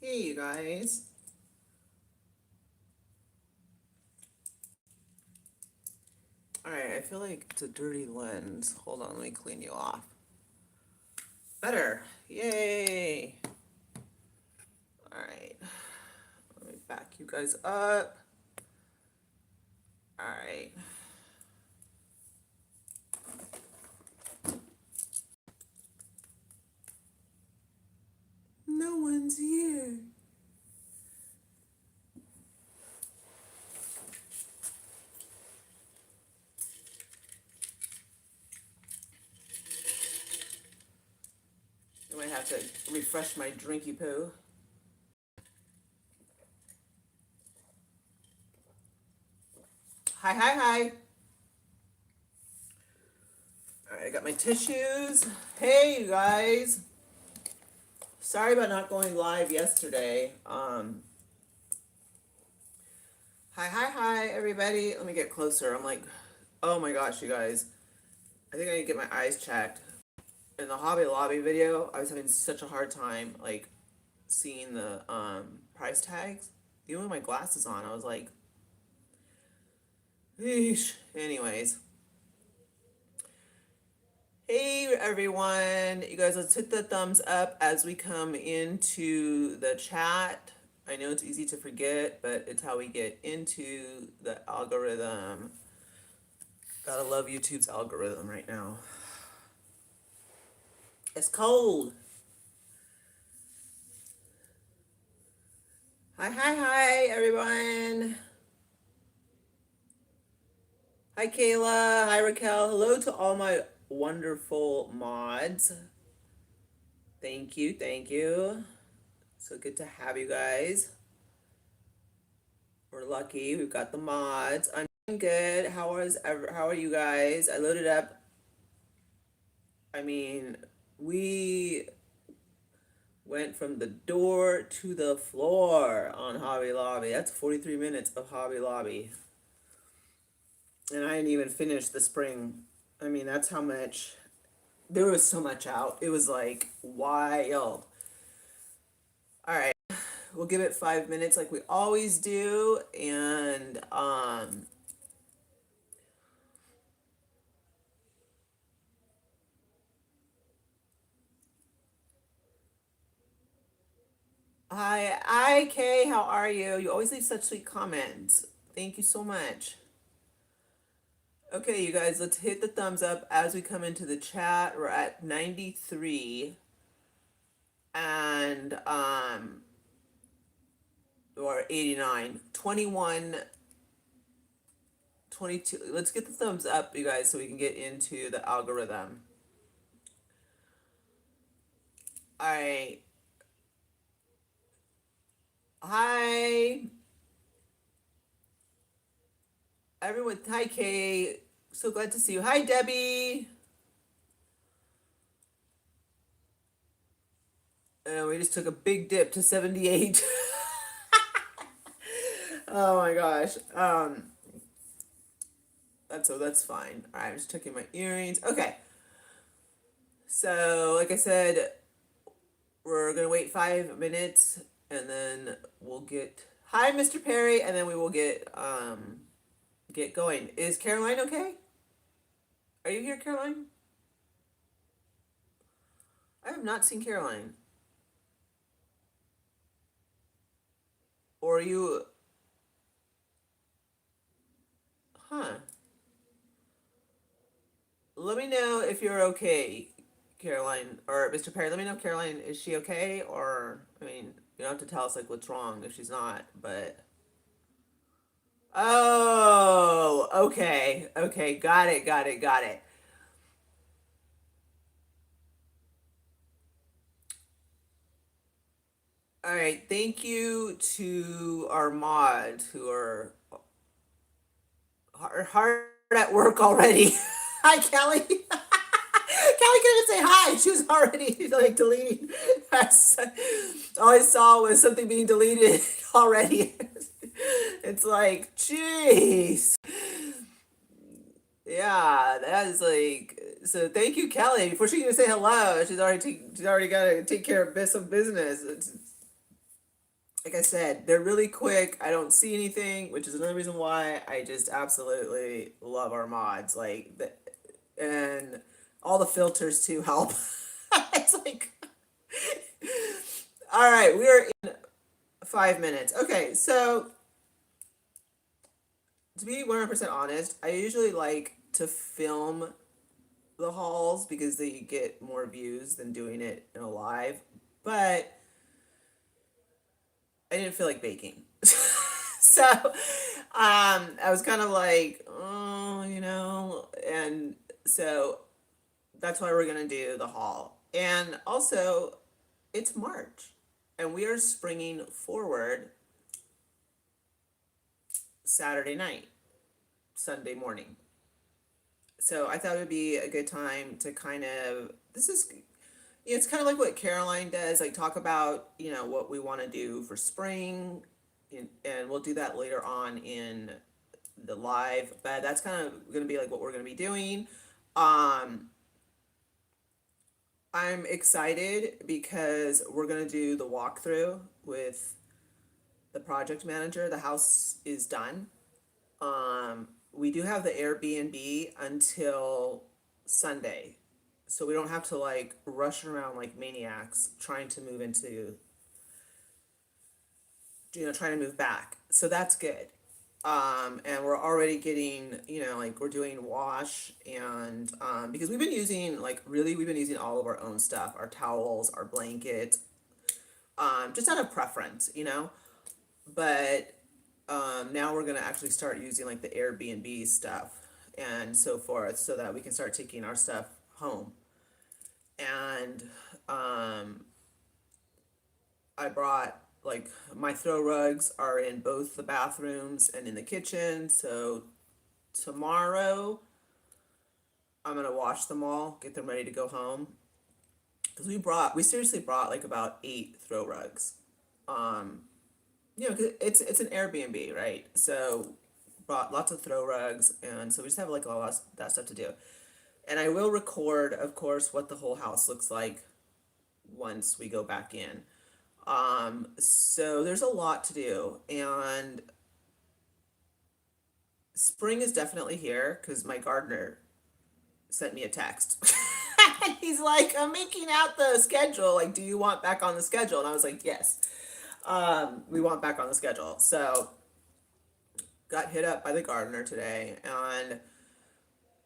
Hey, you guys. Alright, I feel like it's a dirty lens. Hold on, let me clean you off. Better. Yay. Alright. Let me back you guys up. Alright. No one's here. I might have to refresh my drinky poo. Hi, hi, hi. Alright, I got my tissues. Hey, you guys. Sorry about not going live yesterday. Hi, hi, hi, everybody. Let me get closer. I'm like, oh my gosh, you guys. I think I need to get my eyes checked. In the Hobby Lobby video, I was having such a hard time, like, seeing the price tags. Even with my glasses on, I was like, eesh. Anyways. Hey, everyone. You guys, let's hit the thumbs up as we come into the chat. I know it's easy to forget, but it's how we get into the algorithm. Gotta love YouTube's algorithm right now. It's cold. Hi, hi, hi, everyone. Hi, Kayla. Hi, Raquel. Hello to all my wonderful mods. Thank you, thank you. So good to have you guys. We're lucky. We've got the mods. I'm doing good. How are you guys? I loaded up. I mean, we went from the door to the floor on Hobby Lobby. That's 43 minutes of Hobby Lobby. And I didn't even finish the spring. I mean, that's how much. There was so much out. It was like wild. All right. We'll give it 5 minutes like we always do. And hi, Kay, how are you? You always leave such sweet comments. Thank you so much. Okay, you guys, let's hit the thumbs up as we come into the chat. We're at 93 and or 89, 21, 22. Let's get the thumbs up, you guys, so we can get into the algorithm. All right. Hi, everyone. Hi, Kay. So glad to see you. Hi, Debbie. We just took a big dip to 78. Oh my gosh. That's fine. All right, I'm just checking my earrings. Okay. So, like I said, we're gonna wait 5 minutes, and then we'll get. Hi, Mr. Perry, and then we will get going. Is Caroline okay? Are you here, Caroline? I have not seen Caroline. Or are you? Huh. Let me know if you're okay, Caroline, or Mr. Perry. Let me know, Caroline, is she okay? Or, I mean, you don't have to tell us like what's wrong if she's not, but. Oh, okay. Okay, got it, got it, got it. All right, thank you to our mods who are hard at work already. Hi, Kelly. Kelly couldn't even say hi. She was already like deleting. All I saw was something being deleted already. It's like, jeez. Yeah, that is like. So thank you, Kelly. Before she can even say hello, she's already got to take care of some business. like I said, they're really quick. I don't see anything, which is another reason why I just absolutely love our mods. And all the filters too help. It's like, all right, we are in 5 minutes. Okay, so to be 100% honest, I usually like to film the hauls because they get more views than doing it in a live. But I didn't feel like baking. So I was kind of like, oh, and so that's why we're gonna do the haul. And also, it's March, and we are springing forward Saturday night, Sunday morning. So I thought it would be a good time to kind of it's kind of like what Caroline does, like talk about what we want to do for spring, and we'll do that later on in the live. But that's kind of going to be like what we're going to be doing. Um, I'm excited because we're going to do the walkthrough with the project manager. The house is done. We do have the Airbnb until Sunday, so we don't have to like rush around like maniacs trying to move into, trying to move back. So that's good. And we're already getting, like we're doing wash and because we've been using all of our own stuff, our towels, our blankets, just out of preference, but now we're gonna actually start using like the Airbnb stuff and so forth so that we can start taking our stuff home. And I brought like my throw rugs are in both the bathrooms and in the kitchen. So tomorrow I'm gonna wash them all, get them ready to go home. Because we seriously brought like about 8 throw rugs. Um, 'cause it's an Airbnb, right? So brought lots of throw rugs, and so we just have like a lot of that stuff to do. And I will record, of course, what the whole house looks like once we go back in. So there's a lot to do, and spring is definitely here because my gardener sent me a text. And he's like, I'm making out the schedule. Like, do you want back on the schedule? And I was like, yes, we want back on the schedule. So got hit up by the gardener today, and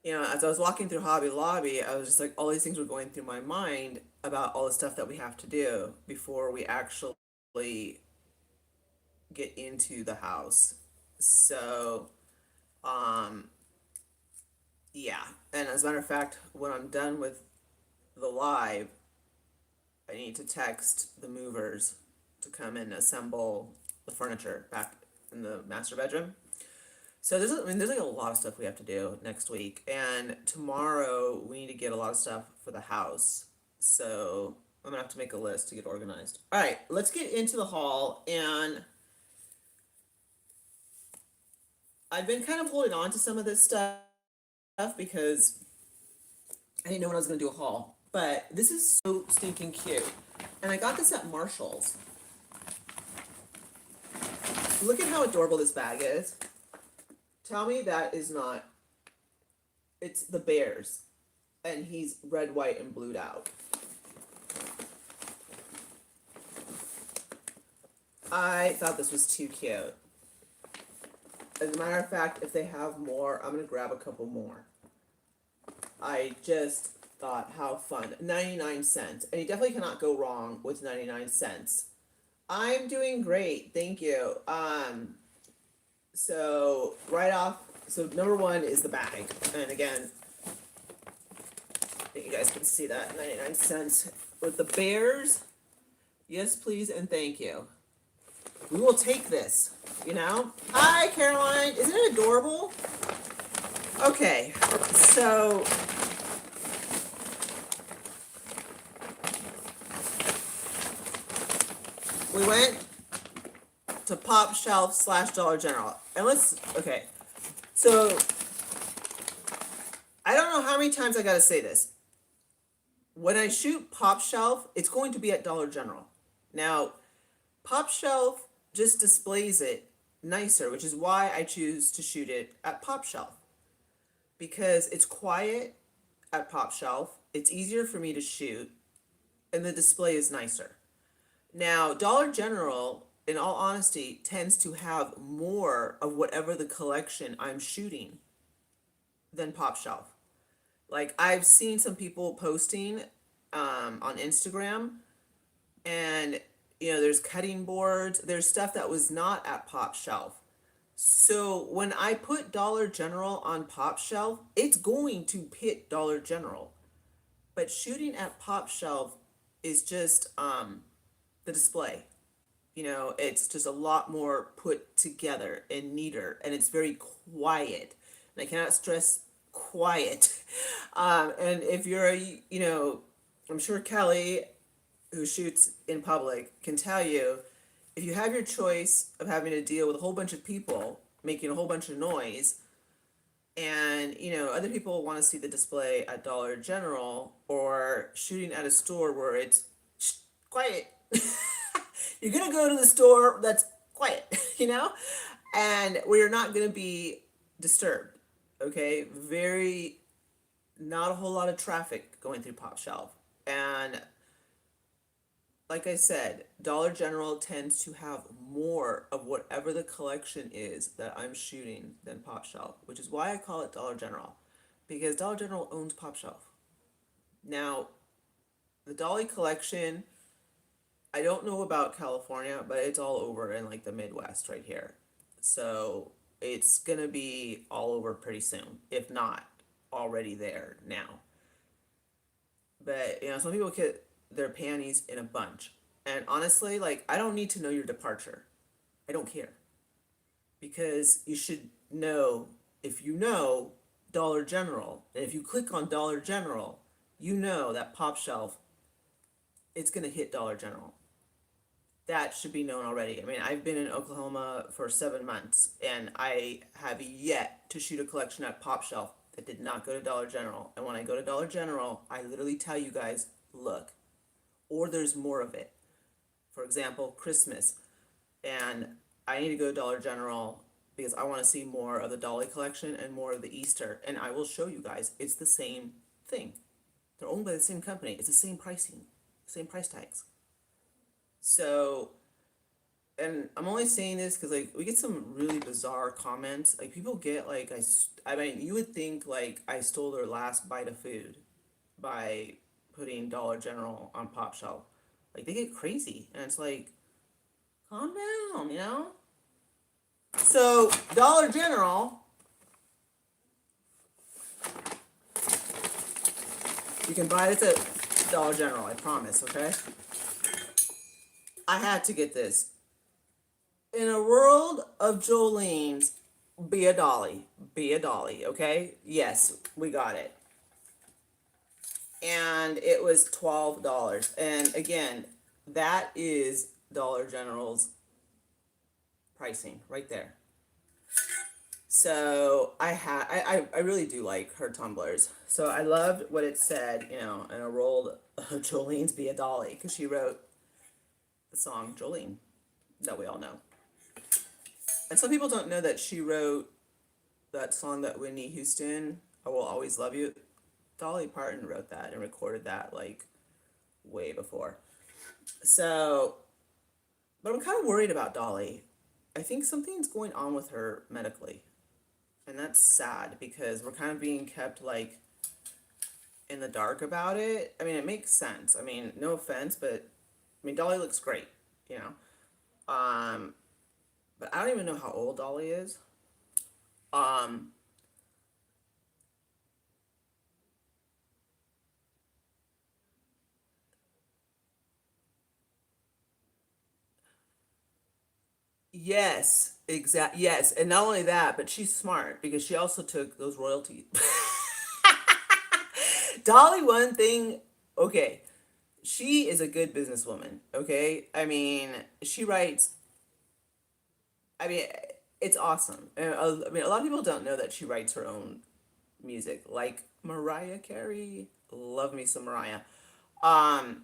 as I was walking through Hobby Lobby, I was just like, all these things were going through my mind about all the stuff that we have to do before we actually get into the house. So, um, yeah. And as a matter of fact, when I'm done with the live, I need to text the movers to come and assemble the furniture back in the master bedroom. So there's like a lot of stuff we have to do next week, and tomorrow we need to get a lot of stuff for the house. So I'm gonna have to make a list to get organized. All right, let's get into the haul, and I've been kind of holding on to some of this stuff because I didn't know when I was gonna do a haul. But this is so stinking cute, and I got this at Marshall's. Look at how adorable this bag is. Tell me that is not. It's the Bears, and he's red, white, and blued out. I thought this was too cute. As a matter of fact, if they have more, I'm gonna grab a couple more. I just thought how fun. 99 cents. And you definitely cannot go wrong with 99 cents. I'm doing great, thank you. So right off, so number one is the bag. And again, I think you guys can see that, 99 cents. With the Bears, yes please and thank you. We will take this, Hi Caroline, isn't it adorable? Okay, so we went to PopShelf / Dollar General. And okay. So, I don't know how many times I gotta say this. When I shoot PopShelf, it's going to be at Dollar General. Now, PopShelf just displays it nicer, which is why I choose to shoot it at PopShelf, because it's quiet at PopShelf. It's easier for me to shoot, and the display is nicer. Now, Dollar General, in all honesty, tends to have more of whatever the collection I'm shooting than PopShelf. Like, I've seen some people posting on Instagram, and there's cutting boards, there's stuff that was not at PopShelf. So when I put Dollar General on PopShelf, it's going to hit Dollar General. But shooting at PopShelf is just the display. It's just a lot more put together and neater, and it's very quiet. And I cannot stress quiet. And if you're I'm sure Kelly, who shoots in public, can tell you, if you have your choice of having to deal with a whole bunch of people making a whole bunch of noise, and other people want to see the display at Dollar General, or shooting at a store where it's quiet, you're gonna go to the store that's quiet, and where you're not gonna be disturbed. Okay, very, not a whole lot of traffic going through PopShelf. And like I said, Dollar General tends to have more of whatever the collection is that I'm shooting than PopShelf, which is why I call it Dollar General, because Dollar General owns PopShelf. Now, the Dolly collection, I don't know about California, but it's all over in like the Midwest right here. So it's gonna be all over pretty soon, if not already there now. But some people get their panties in a bunch. And honestly, like, I don't need to know your departure. I don't care. Because you should know, if you know Dollar General, and if you click on Dollar General, you know that PopShelf, it's going to hit Dollar General. That should be known already. I mean, I've been in Oklahoma for 7 months, and I have yet to shoot a collection at PopShelf that did not go to Dollar General. And when I go to Dollar General, I literally tell you guys, look, or there's more of it. For example, Christmas, and I need to go to Dollar General because I want to see more of the Dolly collection and more of the Easter, and I will show you guys. It's the same thing. They're owned by the same company. It's the same pricing, same price tags. So, and I'm only saying this because like we get some really bizarre comments. Like, people get like, I mean, you would think like I stole their last bite of food by putting Dollar General on PopShelf. Like, they get crazy, and it's like, calm down. So Dollar General, you can buy this at Dollar General, I promise. Okay. I had to get this. In a world of Jolene's, be a Dolly. Be a Dolly, okay? Yes, we got it. And it was $12. And again, that is Dollar General's pricing right there. So I really do like her tumblers. So I loved what it said, in a world of Jolene's, be a Dolly, because she wrote the song Jolene that we all know. And some people don't know that she wrote that song that Whitney Houston, I Will Always Love You. Dolly Parton wrote that and recorded that like way before. So, but I'm kind of worried about Dolly. I think something's going on with her medically. And that's sad because we're kind of being kept like in the dark about it. I mean, it makes sense. I mean, no offense, but I mean, Dolly looks great, you know. But I don't even know how old Dolly is. Um, yes, yes, and not only that, but she's smart because she also took those royalties. Dolly, one thing, okay, she is a good businesswoman. Okay, I mean, she writes. I mean, it's awesome. I mean, a lot of people don't know that she writes her own music, like Mariah Carey. Love me some Mariah. Um,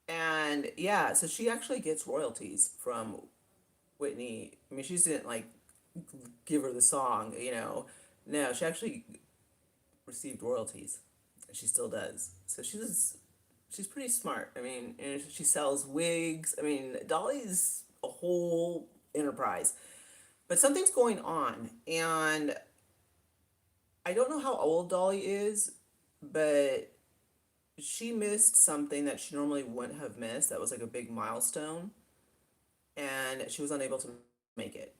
and yeah, so she actually gets royalties from Whitney, I mean, she didn't like give her the song, you know. No, she actually received royalties. She still does. So she's pretty smart. I mean, and she sells wigs. I mean, Dolly's a whole enterprise. But something's going on, and I don't know how old Dolly is, but she missed something that she normally wouldn't have missed. That was like a big milestone, and she was unable to make it.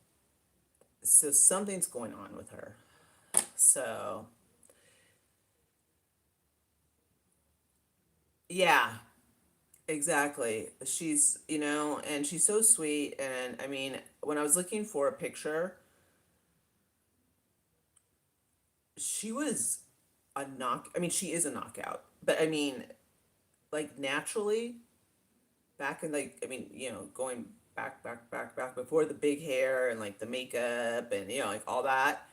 So something's going on with her. So yeah, exactly. She's, you know, and she's so sweet. And I mean, when I was looking for a picture, she was a knock. I mean, she is a knockout. But I mean, like naturally, back in like, I mean, you know, going back before the big hair and like the makeup and, you know, like all that,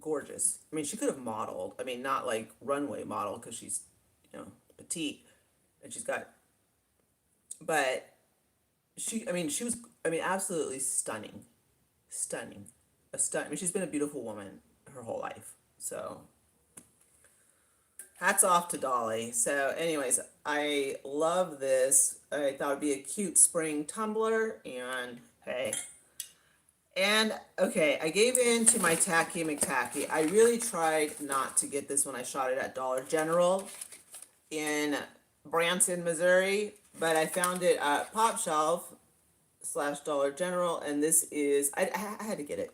gorgeous. I mean, she could have modeled. I mean, not like runway model because she's, you know, petite and she's got, but I mean, she was, I mean, absolutely stunning. Stunning. I mean, she's been a beautiful woman her whole life. So, hats off to Dolly. So, anyways, I love this. I thought it'd be a cute spring tumbler, and hey. And okay, I gave in to my Tacky McTacky. I really tried not to get this when I shot it at Dollar General in Branson, Missouri, but I found it at PopShelf slash Dollar General, and this is I had to get it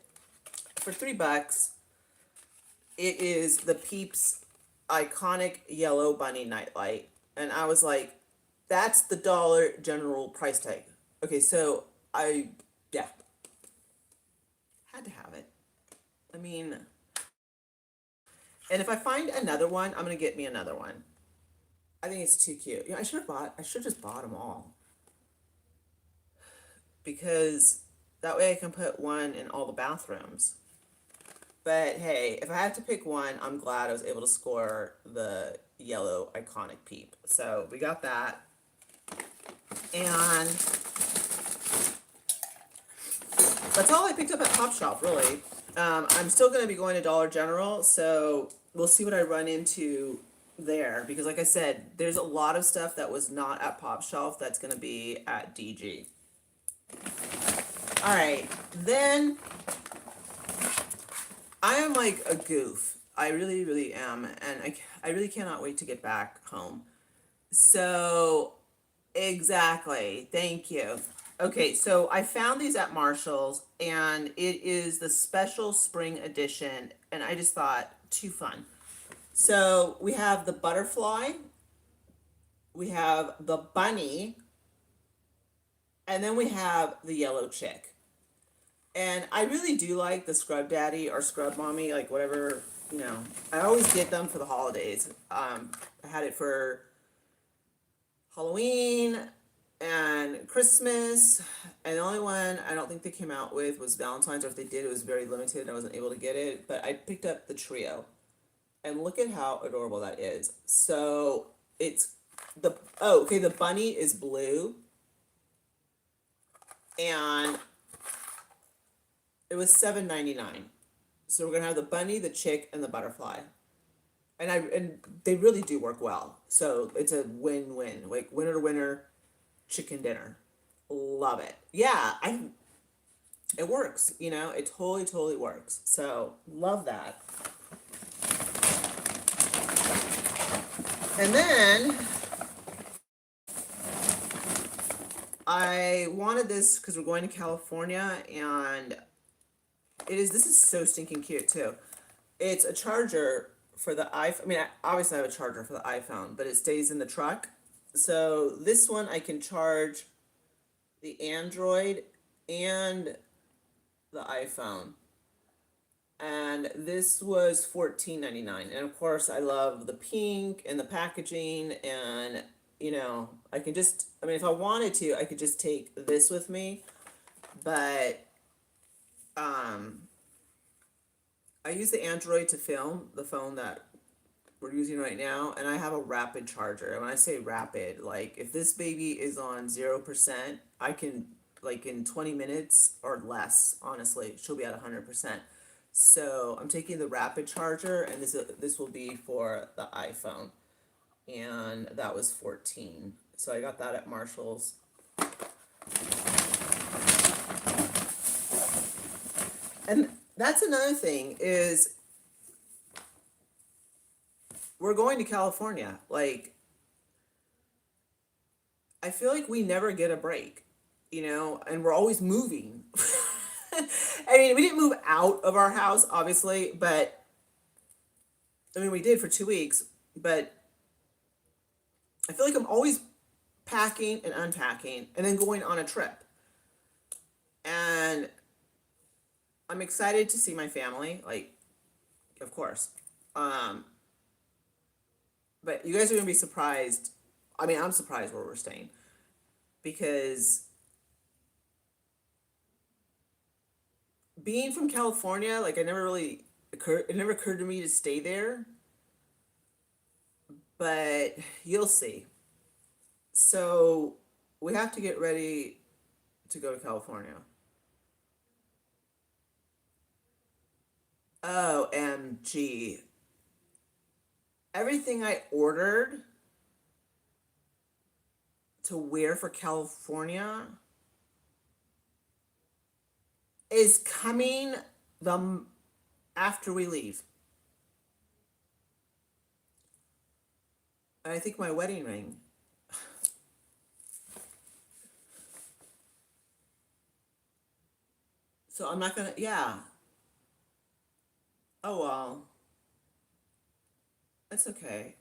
for $3. It is the Peeps iconic yellow bunny nightlight, and I was like, that's the Dollar General price tag. Okay, so I yeah had to have it. I mean, and if I find another one, I'm gonna get me another one. I think it's too cute. You know, I should have just bought them all because that way I can put one in all the bathrooms. But hey, if I have to pick one, I'm glad I was able to score the yellow iconic peep. So we got that. And that's all I picked up at PopShelf, really. I'm still going to be going to Dollar General, so we'll see what I run into there. Because like I said, there's a lot of stuff that was not at PopShelf that's going to be at DG. All right, then I am like a goof. I really, really am. And I really cannot wait to get back home. So, exactly. Thank you. Okay, so I found these at Marshall's, and it is the special spring edition, and I just thought, too fun. So we have the butterfly, we have the bunny, and then we have the yellow chick. And I really do like the Scrub Daddy or Scrub Mommy, like whatever, you know. I always get them for the holidays. I had it for Halloween and Christmas, and the only one I don't think they came out with was Valentine's, or if they did, it was very limited and I wasn't able to get it. But I picked up the trio, and look at how adorable that is. So it's okay, the bunny is blue, and it was $7.99. So we're gonna have the bunny, the chick, and the butterfly. And they really do work well. So it's a win-win, like winner winner, chicken dinner. Love it. Yeah, I it works. You know, it totally works. So love that. And then I wanted this because we're going to California, and this is so stinking cute too. It's a charger for the iPhone. I mean, I obviously have a charger for the iPhone, but it stays in the truck. So this one I can charge the Android and the iPhone. And this was $14.99. And of course, I love the pink and the packaging. And, you know, I can just, I mean, if I wanted to, I could just take this with me. But I use the Android to film, the phone that we're using right now, and I have a rapid charger. And when I say rapid, like if this baby is on 0%, I can like in 20 minutes or less, honestly. She'll be at 100%. So I'm taking the rapid charger, and this will be for the iPhone. And that was 14. So I got that at Marshall's. And that's another thing is we're going to California. Like, I feel like we never get a break, and we're always moving. I mean, we didn't move out of our house, obviously, but I mean, we did for 2 weeks, but I feel like I'm always packing and unpacking and then going on a trip. And I'm excited to see my family, like, of course. But you guys are going to be surprised. I mean, I'm surprised where we're staying because being from California, like, it never occurred to me to stay there, but you'll see. So we have to get ready to go to California. OMG. Everything I ordered to wear for California is coming after we leave. And I think my wedding ring. So I'm not gonna, yeah. Oh well. It's okay.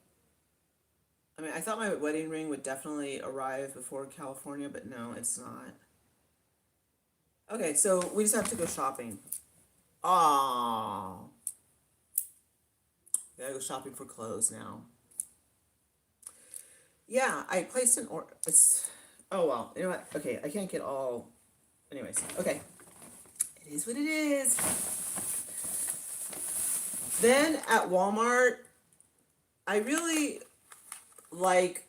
I mean, I thought my wedding ring would definitely arrive before California, but no, it's not. Okay, so we just have to go shopping. Oh, gotta go shopping for clothes now. Yeah, I placed an order. Oh well, you know what? Okay, I can't get all. Anyways, okay. It is what it is. Then at Walmart, I really like.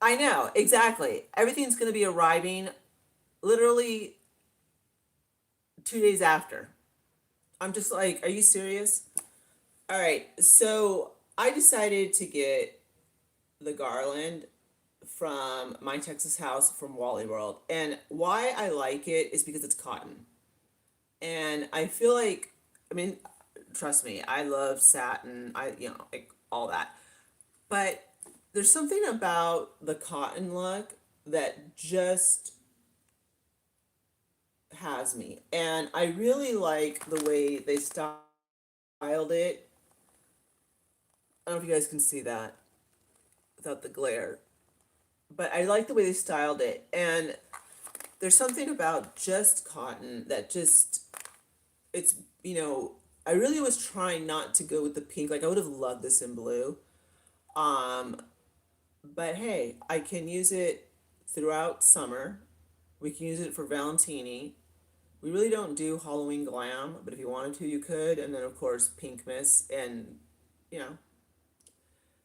I know, exactly. Everything's going to be arriving literally 2 days after. I'm just like, are you serious? All right, so I decided to get the garland from My Texas House from Wally World. And why I like it is because it's cotton. And I feel like, I mean, trust me, I love satin, like all that. But there's something about the cotton look that just has me. And I really like the way they styled it. I don't know if you guys can see that without the glare. But I like the way they styled it. And there's something about just cotton that just, it's, I really was trying not to go with the pink. Like, I would have loved this in blue. But hey, I can use it throughout summer. We can use it for Valentini. We really don't do Halloween glam, but if you wanted to, you could. And then, of course, Pink Miss. And, you know.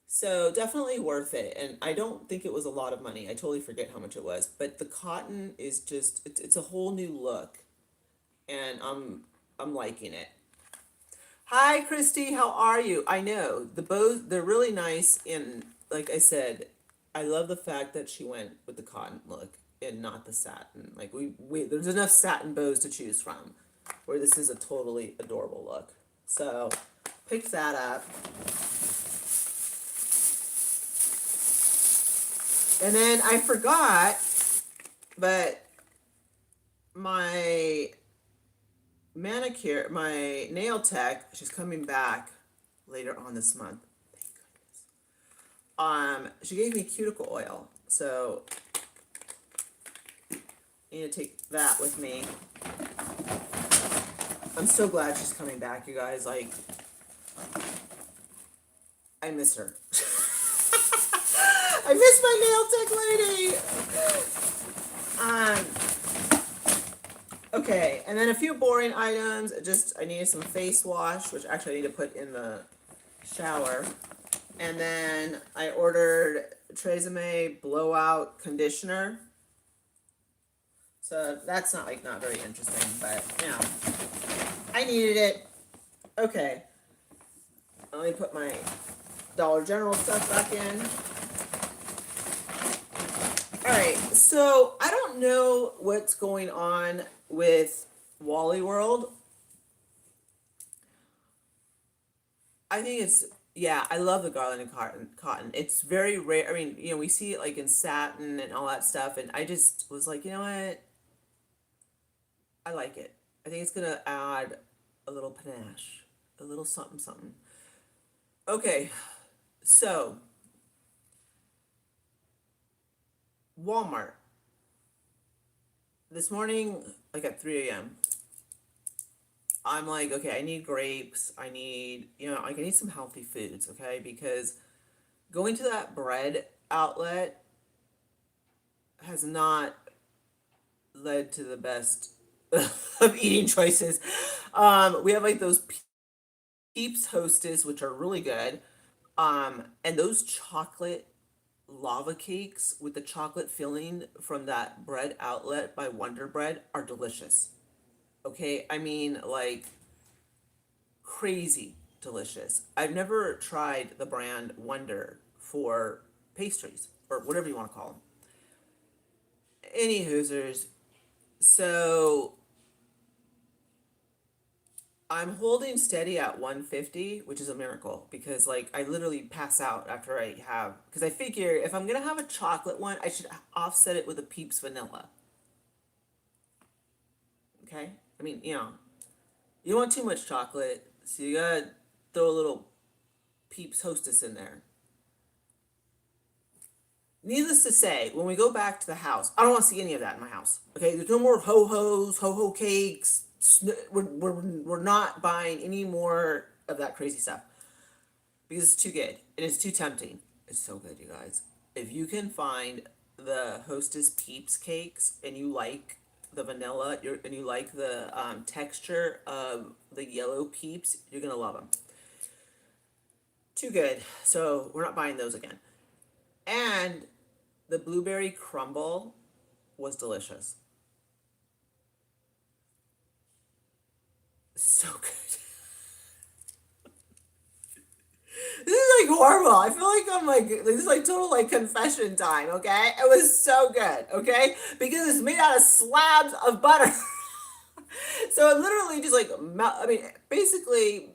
So definitely worth it. And I don't think it was a lot of money. I totally forget how much it was. But the cotton is just, it's a whole new look. And I'm liking it. Hi, Christy. How are you? I know the bows. They're really nice. And like I said, I love the fact that she went with the cotton look and not the satin. Like we there's enough satin bows to choose from, where this is a totally adorable look. So pick that up. And then I forgot, but my my nail tech, she's coming back later on this month. Thank goodness. She gave me cuticle oil, so I need to take that with me. I'm so glad she's coming back, you guys. Like, I miss her. I miss my nail tech lady. Okay, and then a few boring items. I needed some face wash, which actually I need to put in the shower. And then I ordered Tresemme Blowout Conditioner. So that's not like not very interesting, but you know, I needed it. Okay, let me put my Dollar General stuff back in. All right, so I don't know what's going on with Wally World. I think it's yeah, I love the garland and cotton. It's very rare. I mean, you know, we see it like in satin and all that stuff, and I just was like, you know what? I like it. I think it's gonna add a little panache, a little something something. Okay, so Walmart this morning, like at 3 a.m. I'm like, okay, I need grapes. I need, you know, like I need some healthy foods, okay? Because going to that bread outlet has not led to the best of eating choices. We have like those Peeps Hostess, which are really good. And those chocolate lava cakes with the chocolate filling from that bread outlet by Wonder Bread are delicious. Okay, I mean, like crazy delicious. I've never tried the brand Wonder for pastries or whatever you want to call them. Any hoosers. So I'm holding steady at 150, which is a miracle because like I literally pass out after I have because I figure if I'm gonna have a chocolate one, I should offset it with a Peeps vanilla. Okay, I mean you don't want too much chocolate, so you gotta throw a little Peeps Hostess in there. Needless to say, when we go back to the house, I don't want to see any of that in my house. Okay, there's no more ho ho cakes. We're not buying any more of that crazy stuff because it's too good and it's too tempting. It's so good, you guys. If you can find the Hostess Peeps cakes and you like the vanilla and you like the texture of the yellow Peeps, you're gonna love them. Too good. So we're not buying those again. And the blueberry crumble was delicious. So good. This is like horrible. I feel like I'm like this is like total like confession time. Okay, it was so good. Okay, because it's made out of slabs of butter. So it literally just like I mean, basically,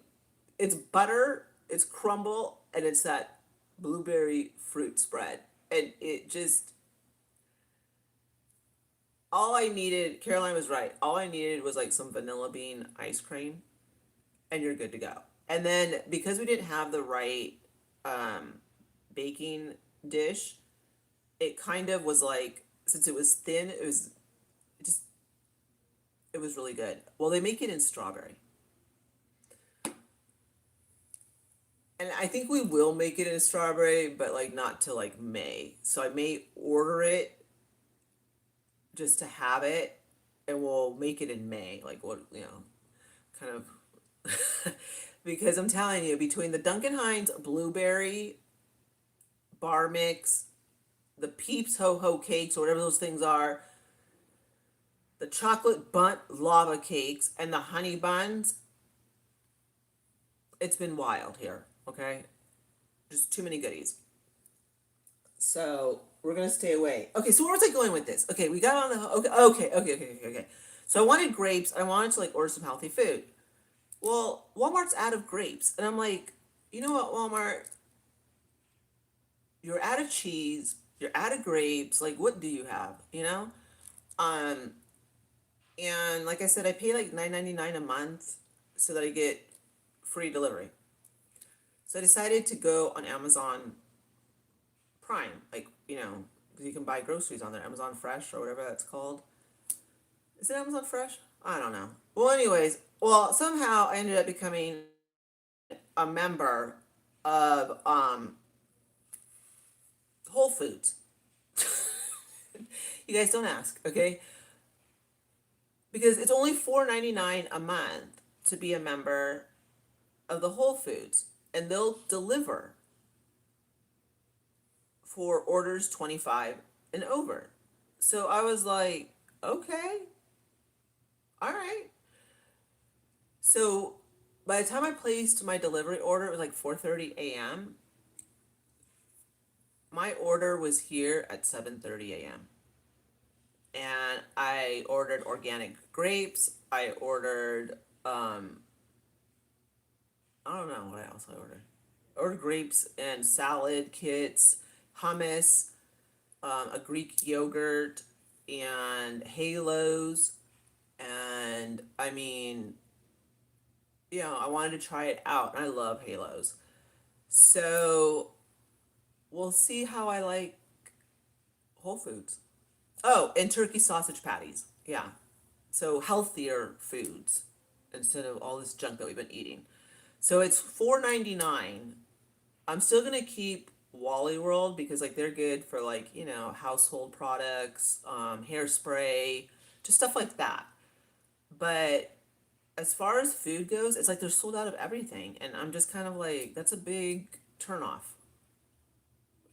it's butter, it's crumble, and it's that blueberry fruit spread, and it just all I needed. Caroline was right. All I needed was like some vanilla bean ice cream, and you're good to go. And then because we didn't have the right um, baking dish, it kind of was like since it was thin, it just it was really good. Well, they make it in strawberry, and I think we will make it in strawberry, but like not till like May. So I may order it just to have it, and we'll make it in May. Like what kind of because I'm telling you, between the Duncan Hines blueberry bar mix, the Peeps Ho Ho cakes, or whatever those things are, the chocolate bunt lava cakes, and the honey buns, it's been wild here, okay? Just too many goodies. So we're gonna stay away. Okay, so where was I going with this? Okay, we got on the okay. So I wanted grapes. I wanted to like order some healthy food. Well, Walmart's out of grapes, and I'm like, you know what, Walmart? You're out of cheese. You're out of grapes. Like, what do you have? You know? Um, and like I said, I pay like $9.99 a month so that I get free delivery. So I decided to go on Amazon Prime, like because you can buy groceries on there, Amazon Fresh or whatever that's called. Is it Amazon Fresh? I don't know. Well, anyways, somehow I ended up becoming a member of Whole Foods. You guys don't ask, okay? Because it's only $4.99 a month to be a member of the Whole Foods, and they'll deliver. for orders 25 and over. So I was like, okay, all right. So by the time I placed my delivery order, it was like 4:30 a.m. My order was here at 7:30 a.m. And I ordered organic grapes. I ordered I don't know what else I ordered. I ordered grapes and salad kits, hummus, a Greek yogurt, and halos. And I mean, I wanted to try it out, and I love halos. So we'll see how I like Whole Foods. Oh, and turkey sausage patties. Yeah. So healthier foods instead of all this junk that we've been eating. So it's $4.99. I'm still gonna keep Wally World because like they're good for like, household products, hairspray, just stuff like that. But as far as food goes, it's like they're sold out of everything, and I'm just kind of like, that's a big turnoff.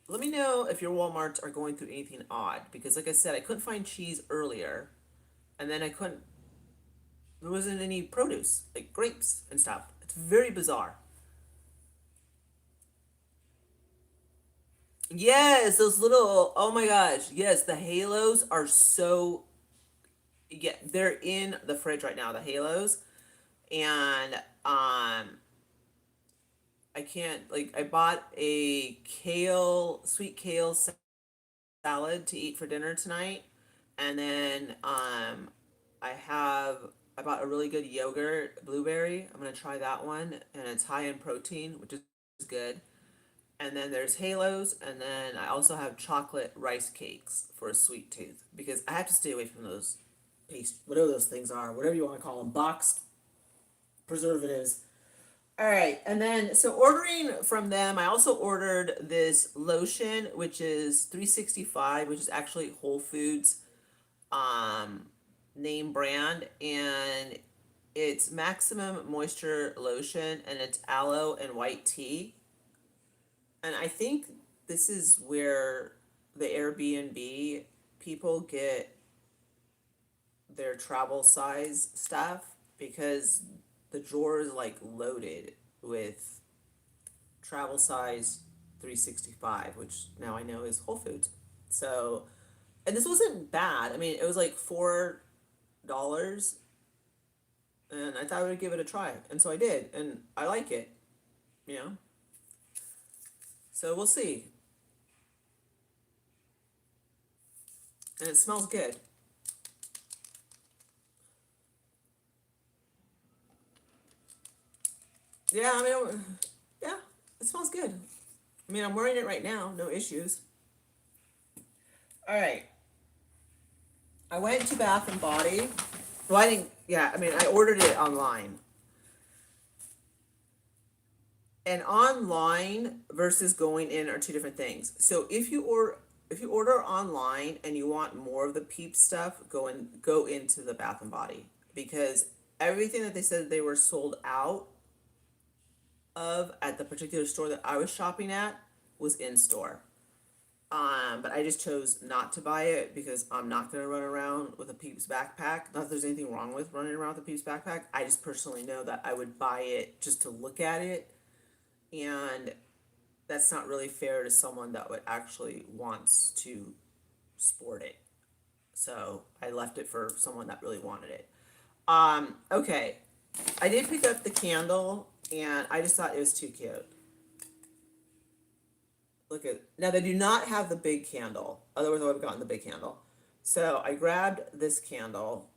Let me know if your Walmarts are going through anything odd because, like I said, I couldn't find cheese earlier, and then I couldn't. There wasn't any produce like grapes and stuff. It's very bizarre. Yes, those little. Oh my gosh, yes, the halos are so. Yeah, they're in the fridge right now. The halos, and I can't like. I bought a sweet kale salad to eat for dinner tonight, and then I bought a really good yogurt blueberry. I'm gonna try that one, and it's high in protein, which is good. And then there's halos, and then I also have chocolate rice cakes for a sweet tooth because I have to stay away from those paste, whatever those things are, whatever you want to call them, boxed preservatives. All right, and then so ordering from them, I also ordered this lotion, which is 365, which is actually Whole Foods um, name brand, and it's maximum moisture lotion, and it's aloe and white tea. And I think this is where the Airbnb people get their travel size stuff because the drawer is like loaded with travel size 365, which now I know is Whole Foods. So, and this wasn't bad. I mean, it was like $4, and I thought I would give it a try, and so I did, and I like it. You know, so we'll see. And it smells good. Yeah, I mean, yeah, it smells good. I mean, I'm wearing it right now, no issues. All right, I went to Bath and Body. Well, I didn't. Yeah, I mean, I ordered it online. And online versus going in are two different things. So if you order online and you want more of the Peeps stuff, go into the Bath and Body because everything that they said they were sold out of at the particular store that I was shopping at was in store. But I just chose not to buy it because I'm not gonna run around with a Peeps backpack. Not that there's anything wrong with running around with a Peeps backpack. I just personally know that I would buy it just to look at it, and that's not really fair to someone that would actually wants to sport it. So I left it for someone that really wanted it. Okay. I did pick up the candle, and I just thought it was too cute. Look at now they do not have the big candle. Otherwise I would have gotten the big candle. So I grabbed this candle.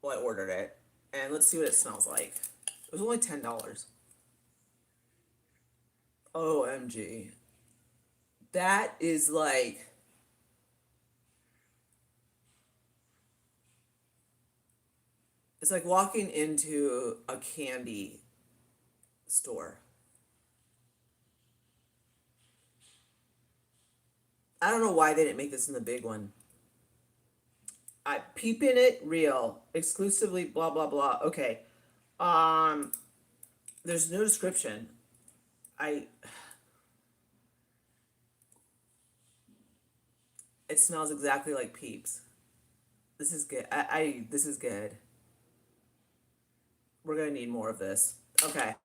Well, I ordered it, and let's see what it smells like. It was only $10. OMG. That is like it's like walking into a candy store. I don't know why they didn't make this in the big one. I peep in it real exclusively blah blah blah. Okay. Um there's no description. I It smells exactly like Peeps. This is good. This is good. We're gonna need more of this. Okay,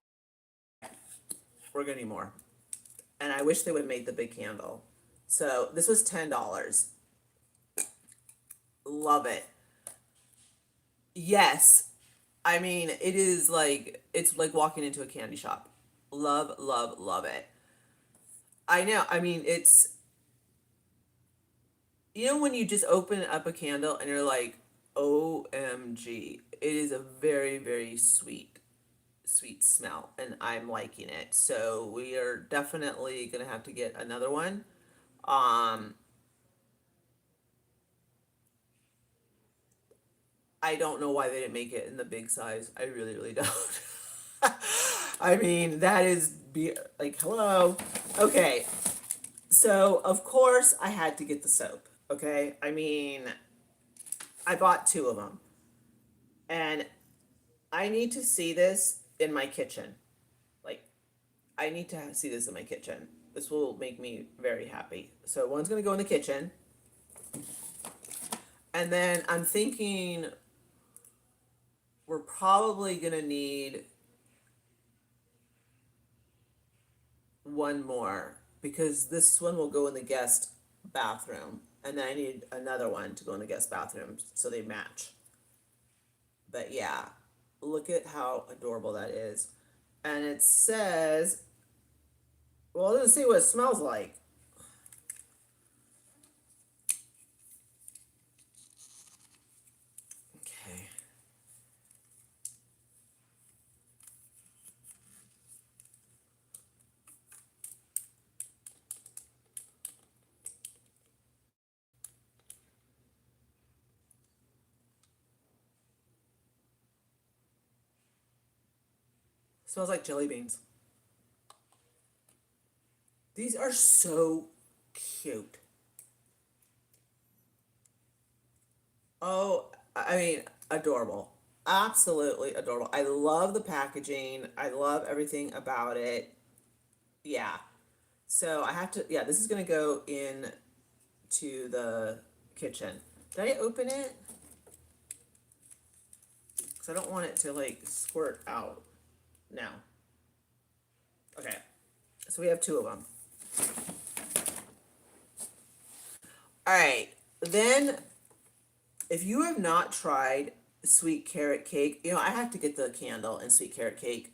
we're gonna need more. And I wish they would have made the big candle. So this was $10. Love it. Yes. I mean, it is like, it's like walking into a candy shop. Love, love, love it. I know. I mean, it's, you know, when you just open up a candle and you're like, OMG. It is a very, very sweet smell, and I'm liking it. So we are definitely gonna have to get another one. Um, I don't know why they didn't make it in the big size. I really, really don't. I mean, that is like, hello. Okay, so of course I had to get the soap. Okay, I mean, I bought two of them, and I need to see this in my kitchen. Like, I need to see this in my kitchen. This will make me very happy. So one's gonna go in the kitchen, and then I'm thinking we're probably gonna need one more because this one will go in the guest bathroom, and then I need another one to go in the guest bathroom so they match. But yeah, look at how adorable that is. And it says, well, let's see what it smells like. Okay. Smells like jelly beans. These are so cute. Oh, I mean, adorable. Absolutely adorable. I love the packaging. I love everything about it. Yeah. So I have to, yeah, this is going to go in to the kitchen. Did I open it? Because I don't want it to like squirt out. No. Okay. So we have two of them. All right. Then, if you have not tried sweet carrot cake, you know, I have to get the candle and sweet carrot cake.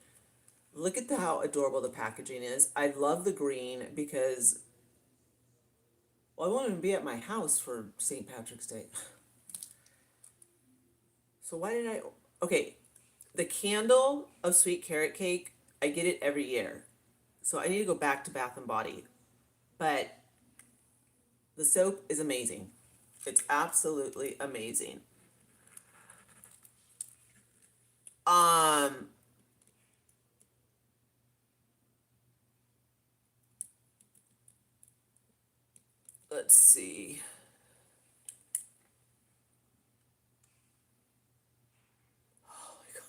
Look at how adorable the packaging is. I love the green because, well, I won't even be at my house for St. Patrick's Day. So why did I? Okay, the candle of sweet carrot cake, I get it every year. So I need to go back to Bath and Body. But the soap is amazing. It's absolutely amazing. Um, let's see. Oh my God.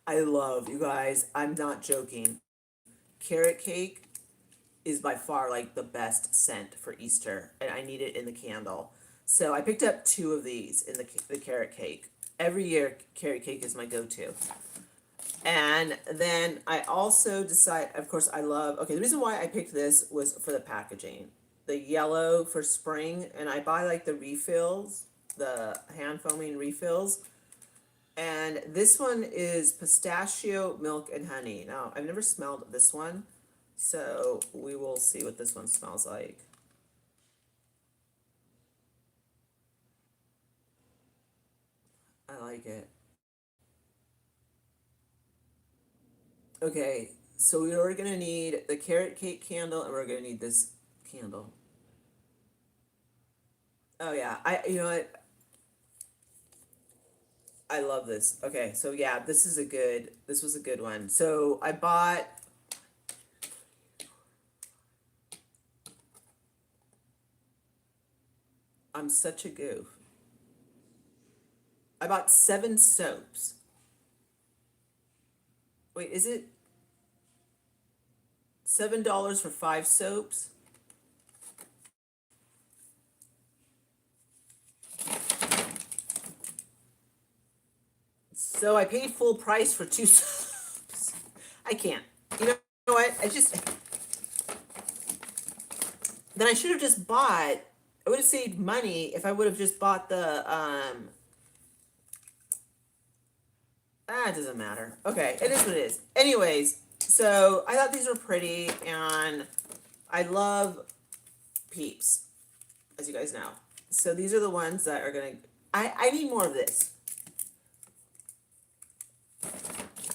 I love you guys. I'm not joking. Carrot cake is by far like the best scent for Easter, and I need it in the candle. So I picked up two of these in the carrot cake. Every year, carrot cake is my go-to. And then I also decide, of course, I love, okay, the reason why I picked this was for the packaging. The yellow for spring, and I buy like the refills, the hand foaming refills. And this one is pistachio, milk, and honey. Now, I've never smelled this one, so we will see what this one smells like. I like it. Okay, so we're gonna need the carrot cake candle, and we're gonna need this candle. Oh yeah, you know what? I love this. Okay, so yeah, this was a good one. So I bought, I'm such a goof. I bought 7 soaps. Wait, is it $7 for 5 soaps? So I paid full price for two soaps. I can't. You know what? Then I should have just bought. I would have saved money if I would have just bought the it doesn't matter. Okay, it is what it is. Anyways, so I thought these were pretty, and I love Peeps, as you guys know. So these are the ones that are gonna. I need more of this.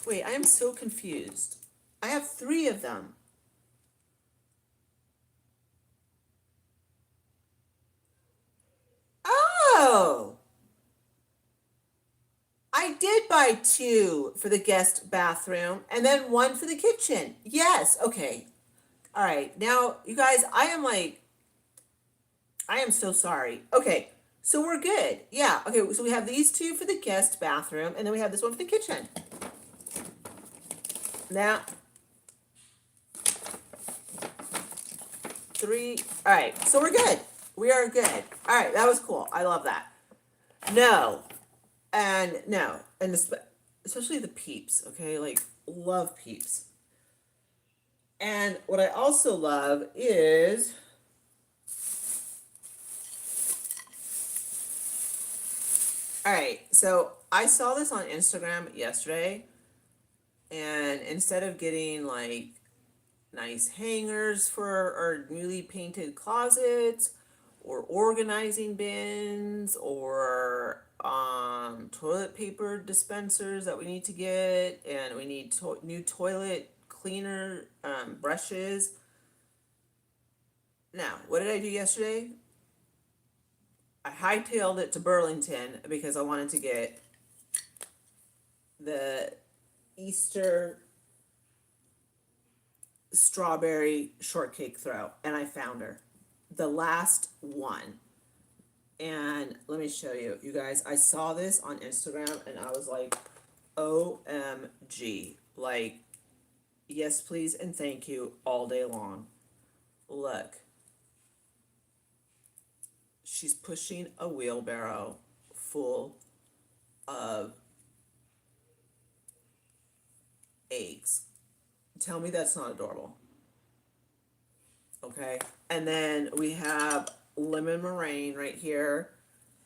Wait, I am so confused. I have 3 of them. Oh! I did buy 2 for the guest bathroom and then 1 for the kitchen. Yes, okay. All right. Now, you guys, I am so sorry. Okay. So we're good. Yeah. Okay. So we have these 2 for the guest bathroom and then we have this one for the kitchen. Now, 3. All right. So we're good. We are good. All right. That was cool. I love that. No. And no. And especially the Peeps. Okay. Like, love Peeps. And what I also love is all right. So I saw this on Instagram yesterday, and instead of getting like nice hangers for our newly painted closets, or organizing bins, or toilet paper dispensers that we need to get, and we need new toilet cleaner brushes. Now, what did I do yesterday? I hightailed it to Burlington because I wanted to get the Easter strawberry shortcake throw, and I found her. The last one. And let me show you. You guys, I saw this on Instagram and I was like, OMG. Like, yes, please, and thank you all day long. Look. She's pushing a wheelbarrow full of eggs. Tell me that's not adorable. Okay. And then we have lemon meringue right here.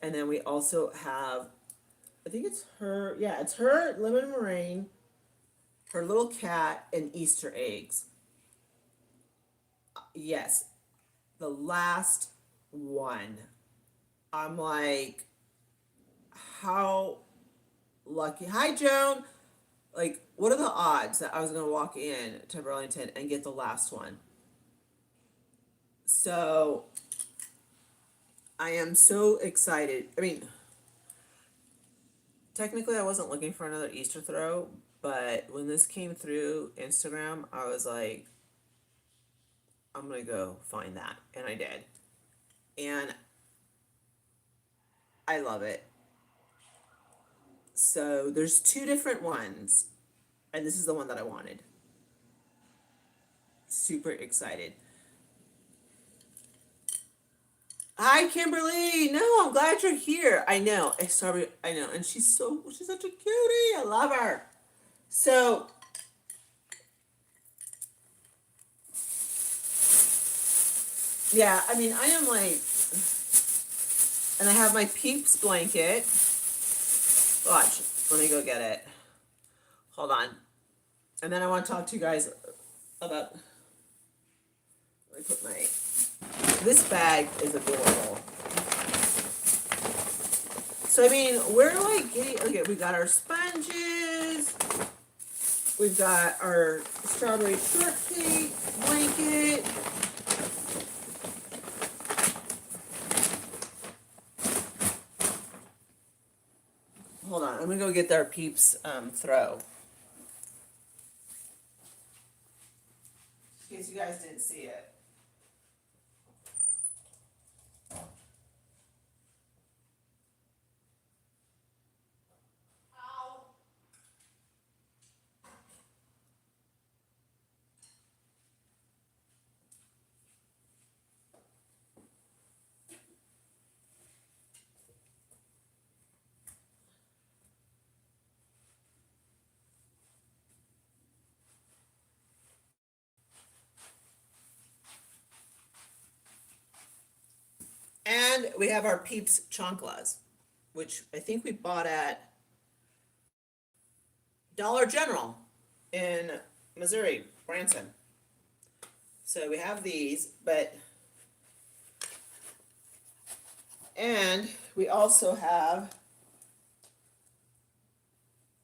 And then we also have, I think it's her, yeah, it's her lemon meringue, her little cat, and Easter eggs. Yes, the last one. I'm like, how lucky. Hi, Joan. Like, what are the odds that I was going to walk in to Burlington and get the last one? So, I am so excited. I mean, technically, I wasn't looking for another Easter throw, but when this came through Instagram, I was like, I'm going to go find that. And I did. And I love it. So, there's 2 different ones. And this is the one that I wanted. Super excited. Hi, Kimberly. No, I'm glad you're here. I know. I know. And she's such a cutie. I love her. So, yeah, I mean, I am like, and I have my Peeps blanket. Watch. Let me go get it. Hold on. And then I want to talk to you guys about, let me put my, this bag is adorable. So, I mean, we're like getting, okay, we got our sponges. We've got our strawberry shortcake blanket. Hold on, I'm gonna go get their Peeps throw. In case you guys didn't see it. And we have our Peeps chanclas, which I think we bought at Dollar General in Missouri, Branson. So we have these, but and we also have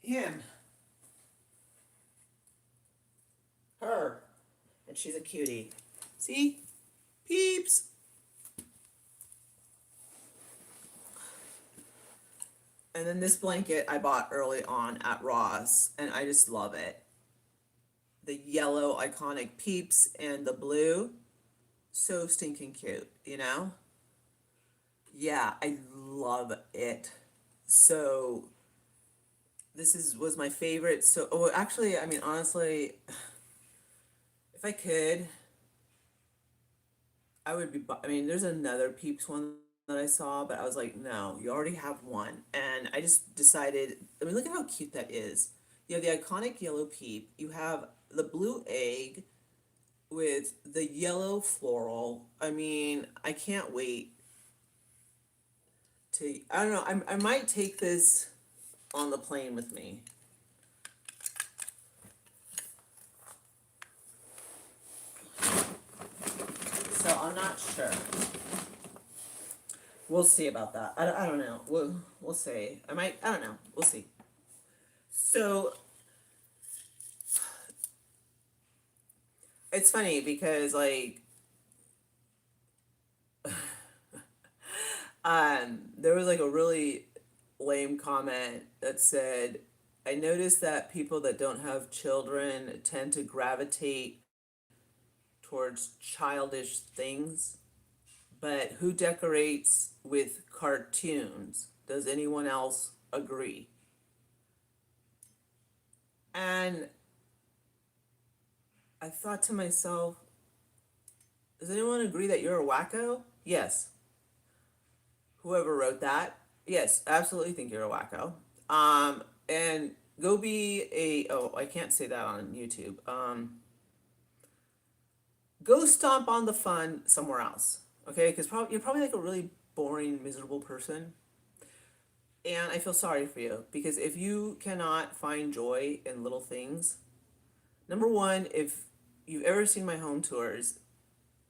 him, her, and she's a cutie. See? Peeps. And then this blanket I bought early on at Ross, and I just love it. The yellow iconic Peeps and the blue. So stinking cute, you know? Yeah, I love it. So this is was my favorite. So oh actually, I mean honestly, if I could, I would be I mean there's another Peeps one that I saw, but I was like, no, you already have one. And I just decided, I mean look at how cute that is. You have the iconic yellow Peep, you have the blue egg with the yellow floral. I mean, I can't wait to I don't know, I might take this on the plane with me. So I'm not sure. We'll see about that. I don't know. We'll see. I might. I don't know. We'll see. So it's funny because like there was like a really lame comment that said, I noticed that people that don't have children tend to gravitate towards childish things, but who decorates with cartoons? Does anyone else agree? And I thought to myself, does anyone agree that you're a wacko? Yes. Whoever wrote that, yes, absolutely think you're a wacko. And go be a, oh, I can't say that on YouTube. Go stomp on the fun somewhere else, okay? Because you're probably like a really boring, miserable person. And I feel sorry for you because if you cannot find joy in little things, number one, if you've ever seen my home tours,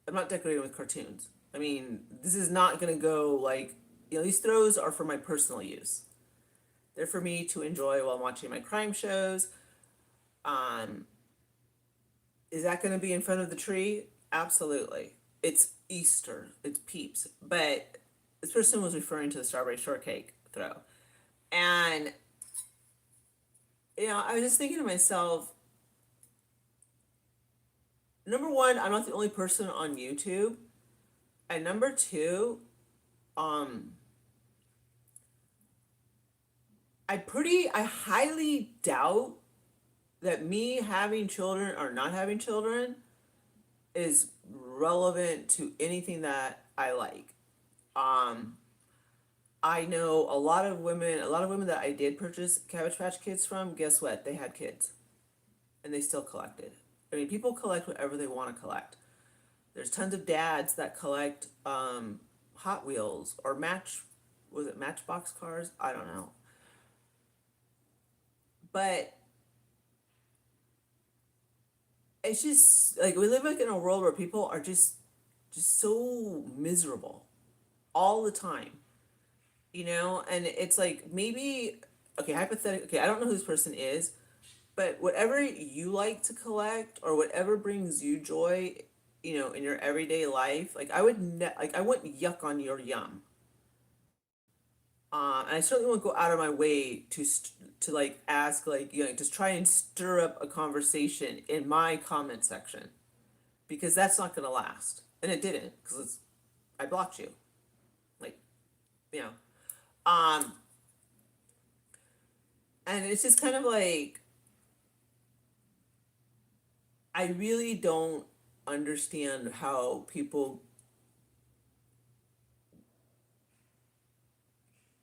I'm not decorating with cartoons. I mean, this is not gonna go like, you know, these throws are for my personal use. They're for me to enjoy while watching my crime shows. Um, is that gonna be in front of the tree? Absolutely. It's Easter. It's Peeps. But this person was referring to the strawberry shortcake throw. And, you know, I was just thinking to myself, number one, I'm not the only person on YouTube. And number two, um, I highly doubt that me having children or not having children is relevant to anything that I like. Um, I know a lot of women that I did purchase Cabbage Patch Kids from, guess what? They had kids and they still collected. I mean, people collect whatever they want to collect. There's tons of dads that collect Hot Wheels or was it Matchbox cars? I don't know. But it's just like we live like in a world where people are just so miserable all the time, you know. And it's like maybe okay, hypothetically, okay, I don't know who this person is, but whatever you like to collect or whatever brings you joy, you know, in your everyday life, like I wouldn't yuck on your yum. And I certainly won't go out of my way to like ask like, you know, just try and stir up a conversation in my comment section because that's not gonna last, and it didn't because I blocked you, like, you know, um, and it's just kind of like I really don't understand how people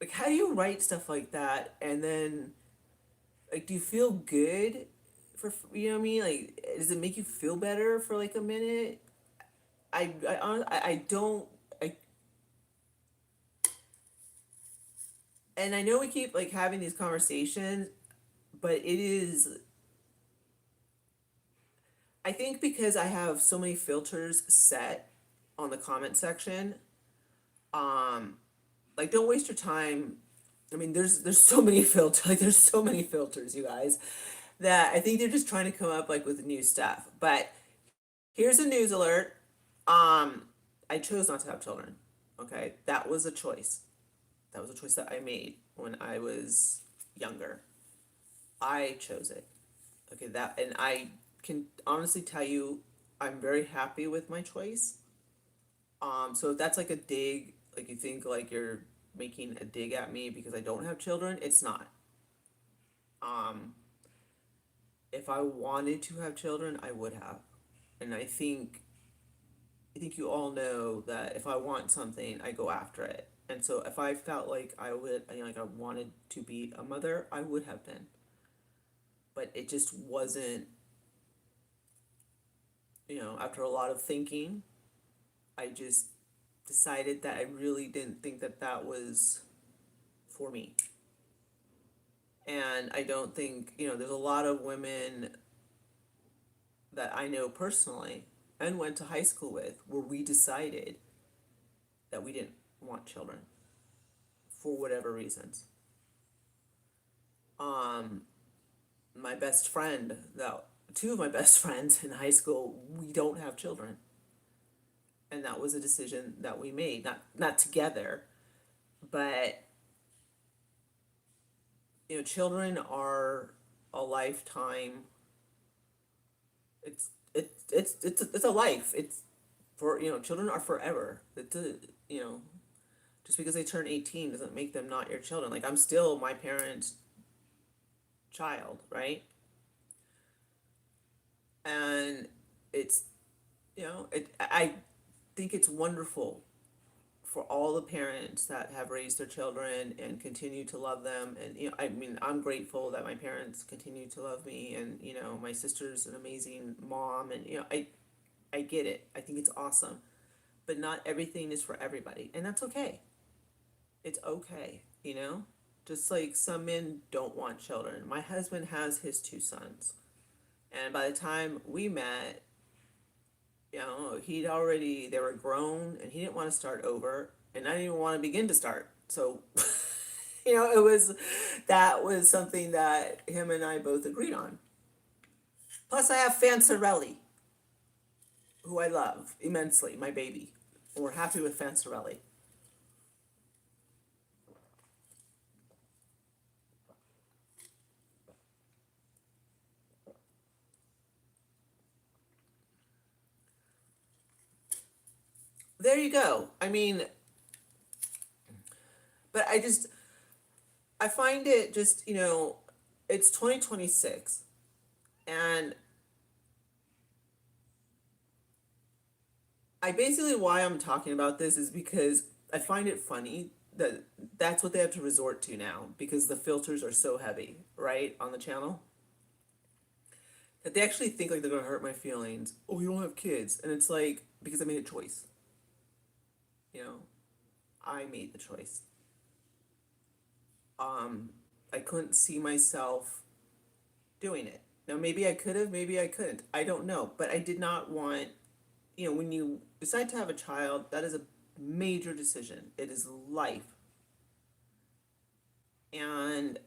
like how do you write stuff like that and then like do you feel good for you know what I mean, like does it make you feel better for like a minute? I don't I And I know we keep like having these conversations, but it is, I think because I have so many filters set on the comment section, um, like don't waste your time. I mean, there's so many filters, like there's so many filters, you guys, that I think they're just trying to come up like with new stuff. But here's a news alert. Um, I chose not to have children. Okay, that was a choice. That was a choice that I made when I was younger. I chose it. Okay, that, and I can honestly tell you, I'm very happy with my choice. So if that's like a dig, like you think like you're making a dig at me because I don't have children, it's not. Um, if I wanted to have children, I would have. And I think you all know that if I want something, I go after it. And so if I felt like I would, you know, like I wanted to be a mother, I would have been. But it just wasn't, you know, after a lot of thinking, I just decided that I really didn't think that that was for me. And I don't think, you know, there's a lot of women that I know personally and went to high school with where we decided that we didn't want children for whatever reasons. Um, my best friend, that two of my best friends in high school, we don't have children. And that was a decision that we made, not together, but you know, children are a lifetime. It's a life. It's for, you know, children are forever. It's a, you know, just because they turn 18 doesn't make them not your children. Like I'm still my parents' child, right? And it's, you know, I think it's wonderful for all the parents that have raised their children and continue to love them. And you know, I mean, I'm grateful that my parents continue to love me, and you know, my sister's an amazing mom, and you know, I get it. I think it's awesome. But not everything is for everybody, and that's okay. It's okay, you know? Just like some men don't want children. My husband has his two sons. And by the time we met, you know, they were grown and he didn't want to start over. And I didn't even want to begin to start. So, you know, that was something that him and I both agreed on. Plus, I have Fansarelli, who I love immensely, my baby. And we're happy with Fansarelli. There you go. I mean, but I find it just, you know, it's 2026. And I basically, why I'm talking about this is because I find it funny that that's what they have to resort to now because the filters are so heavy, right, on the channel. That they actually think like they're gonna hurt my feelings. Oh, you don't have kids. And it's like, because I made a choice. You know, I made the choice. Um, I couldn't see myself doing it. Now, maybe I could have, maybe I couldn't. I don't know. But I did not want, you know, when you decide to have a child, that is a major decision. It is life. And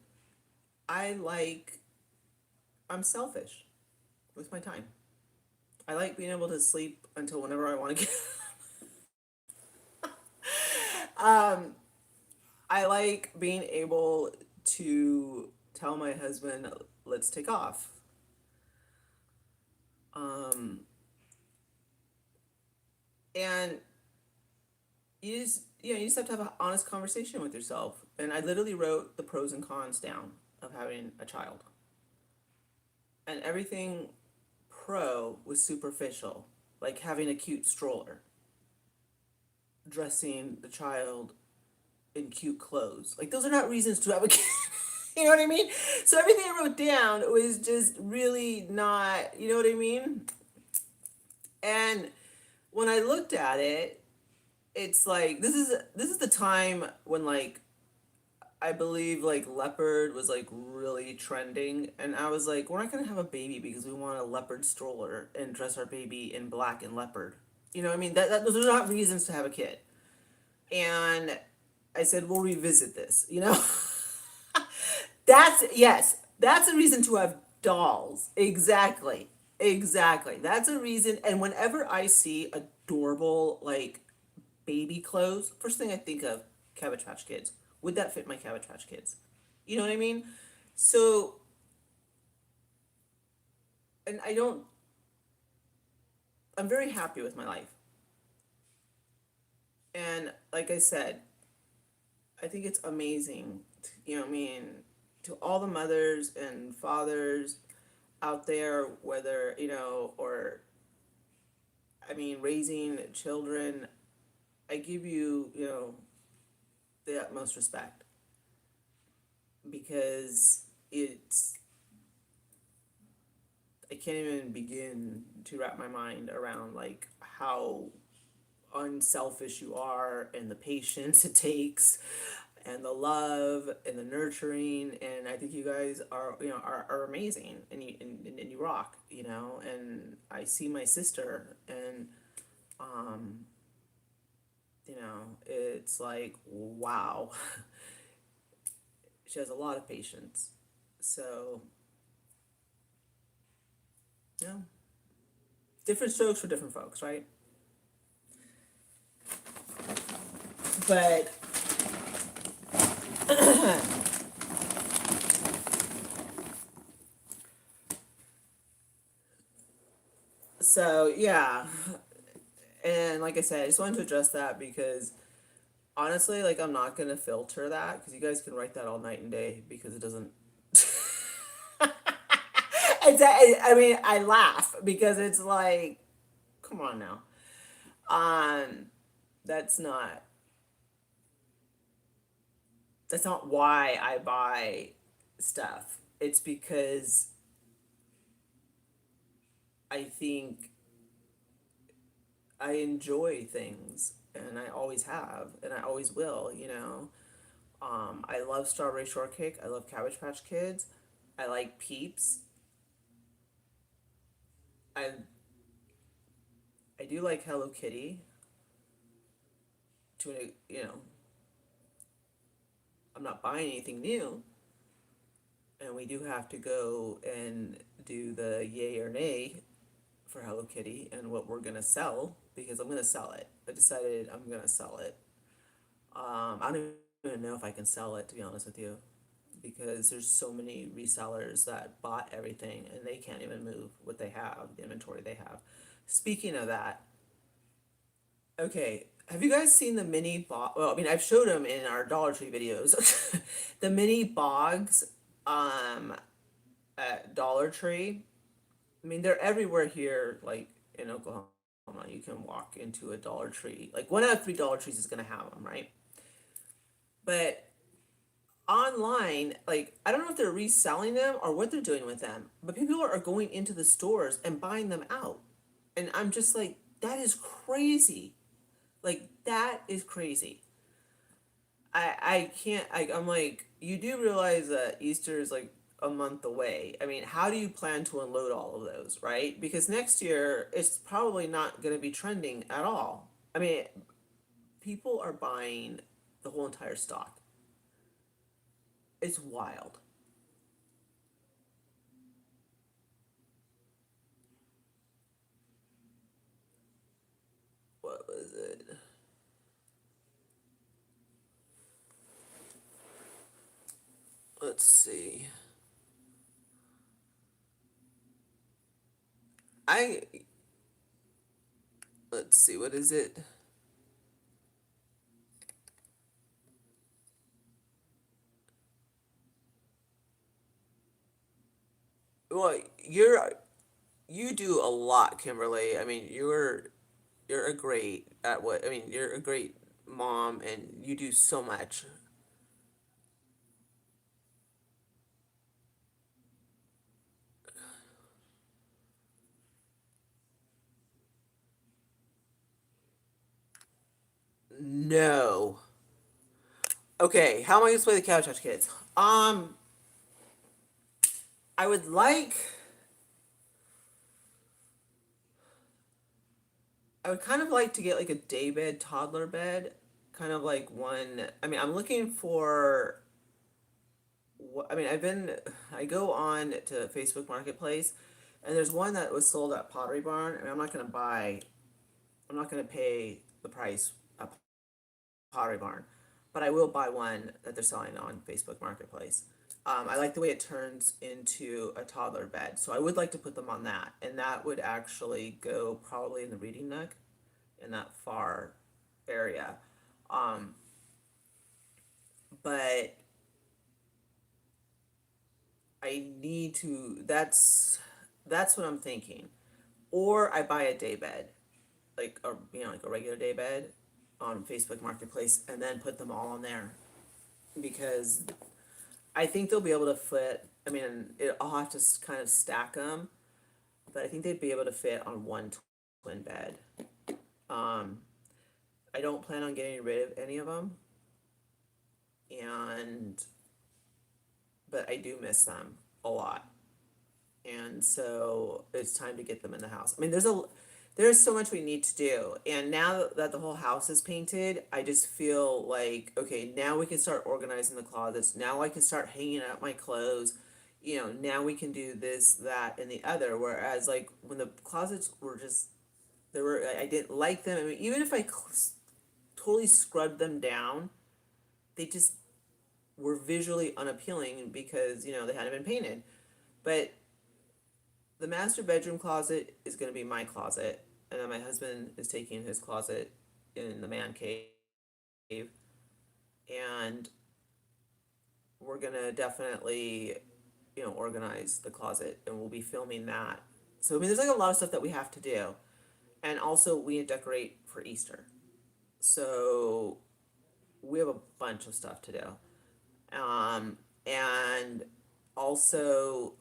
I like, I'm selfish with my time. I like being able to sleep until whenever I want to get. um, I like being able to tell my husband, let's take off. Um, and you just have to have an honest conversation with yourself. And I literally wrote the pros and cons down of having a child. And everything pro was superficial, like having a cute stroller, dressing the child in cute clothes. Like those are not reasons to have a kid. You know what I mean? So everything I wrote down was just really not, you know what I mean? And when I looked at it, it's like this is the time when like I believe like leopard was like really trending, and I was like, we're not gonna have a baby because we want a leopard stroller and dress our baby in black and leopard. You know what I mean? Those are not reasons to have a kid. And I said, we'll revisit this. You know, that's a reason to have dolls. Exactly, exactly. That's a reason. And whenever I see adorable like baby clothes, first thing I think of Cabbage Patch Kids. Would that fit my Cabbage Patch Kids? You know what I mean? So, and I don't, I'm very happy with my life. And like I said, I think it's amazing, you know what I mean, to all the mothers and fathers out there, whether, you know, or, I mean, raising children, I give you, you know, the utmost respect because it's, I can't even begin to wrap my mind around like how unselfish you are and the patience it takes and the love and the nurturing, and I think you guys are, you know, are amazing, and and you rock, you know. And I see my sister, and um you know, it's like wow. She has a lot of patience. So yeah, different strokes for different folks, right? But so yeah, and like I said, I just wanted to address that because honestly, like I'm not gonna filter that because you guys can write that all night and day because it doesn't. I mean, I laugh because it's like, come on now. Um, that's not that's not why I buy stuff. It's because I think I enjoy things, and I always have, and I always will. You know, I love strawberry shortcake. I love Cabbage Patch Kids. I like Peeps. I I do like Hello Kitty. To a, you know, I'm not buying anything new, and we do have to go and do the yay or nay for Hello Kitty and what we're gonna sell because I'm gonna sell it. I decided I'm gonna sell it. I don't even know if I can sell it, to be honest with you, because there's so many resellers that bought everything and they can't even move what they have, the inventory they have. Speaking of that, okay, have you guys seen the mini bog? Well, I mean, I've showed them in our Dollar Tree videos. The mini bogs um, at Dollar Tree. I mean, they're everywhere here, like in Oklahoma. You can walk into a Dollar Tree. Like one out of three Dollar Trees is going to have them, right? But online, like, I don't know if they're reselling them or what they're doing with them, but people are going into the stores and buying them out. And I'm just like, that is crazy. Like, that is crazy. I can't, I'm like, you do realize that Easter is like a month away. I mean, how do you plan to unload all of those, right? Because next year, it's probably not going to be trending at all. I mean, people are buying the whole entire stock. It's wild. What was it? Let's see. I let's see. What is it? Well, you do a lot, Kimberly. I mean, you're a great at what I mean. You're a great mom, and you do so much. No. Okay, how am I gonna play the Couch Touch Kids? I would like. I would kind of like to get like a daybed toddler bed, kind of like one. I mean, I'm looking for. I mean, I go on to Facebook Marketplace, and there's one that was sold at Pottery Barn. I mean, I'm not gonna pay the price at Pottery Barn, but I will buy one that they're selling on Facebook Marketplace. I like the way it turns into a toddler bed, so I would like to put them on that, and that would actually go probably in the reading nook, in that far area. Um, but I need to. That's what I'm thinking. Or I buy a day bed, like a like a regular day bed, on Facebook Marketplace, and then put them all on there, because I think they'll be able to fit. I mean, I'll have to kind of stack them, but I think they'd be able to fit on one twin bed. Um, I don't plan on getting rid of any of them, and but I do miss them a lot, and so it's time to get them in the house. I mean, there's so much we need to do, and now that the whole house is painted, I just feel like, okay, now we can start organizing the closets. Now I can start hanging up my clothes. Now we can do this, that, and the other. Whereas, like, when the closets were just, I didn't like them. I mean, even if totally scrubbed them down, they just were visually unappealing because they hadn't been painted. But the master bedroom closet is going to be my closet, and then my husband is taking his closet in the man cave, and we're going to definitely organize the closet, and we'll be filming that. So I mean, there's like a lot of stuff that we have to do, and also we need to decorate for Easter. So we have a bunch of stuff to do. And also,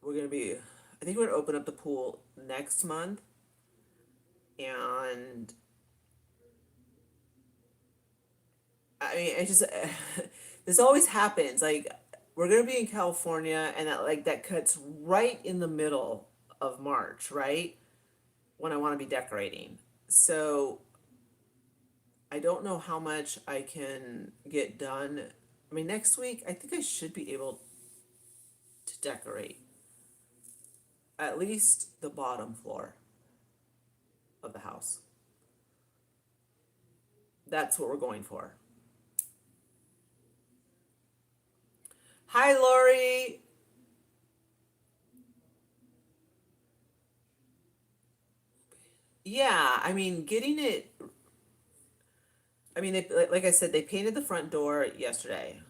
we're going to be, I think we're going to open up the pool next month. And I mean, it just, this always happens. Like, we're going to be in California, and that cuts right in the middle of March, right? When I want to be decorating. So I don't know how much I can get done. I mean, next week, I think I should be able to decorate at least the bottom floor of the house. That's what we're going for. Hi, Lori. Yeah, I mean, getting it. I mean, like I said, they painted the front door yesterday,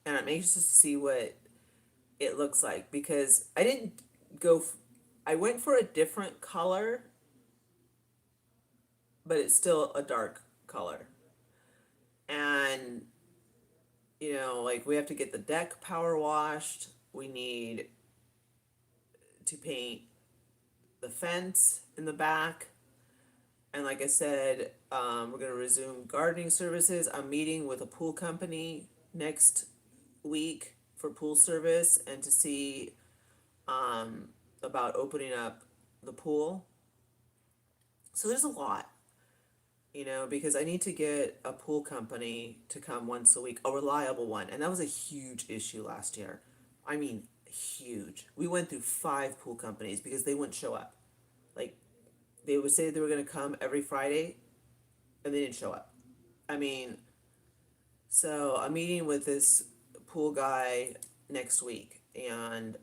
and I'm anxious to see what it looks like, because I didn't go. I went for a different color, but it's still a dark color. And like, we have to get the deck power washed. We need to paint the fence in the back. And like I said, we're going to resume gardening services. I'm meeting with a pool company next week for pool service, and to see about opening up the pool. So there's a lot, because I need to get a pool company to come once a week, a reliable one. And that was a huge issue last year. I mean, huge. We went through 5 pool companies because they wouldn't show up. Like, they would say they were going to come every Friday, and they didn't show up. I mean, so I'm meeting with this pool guy next week, and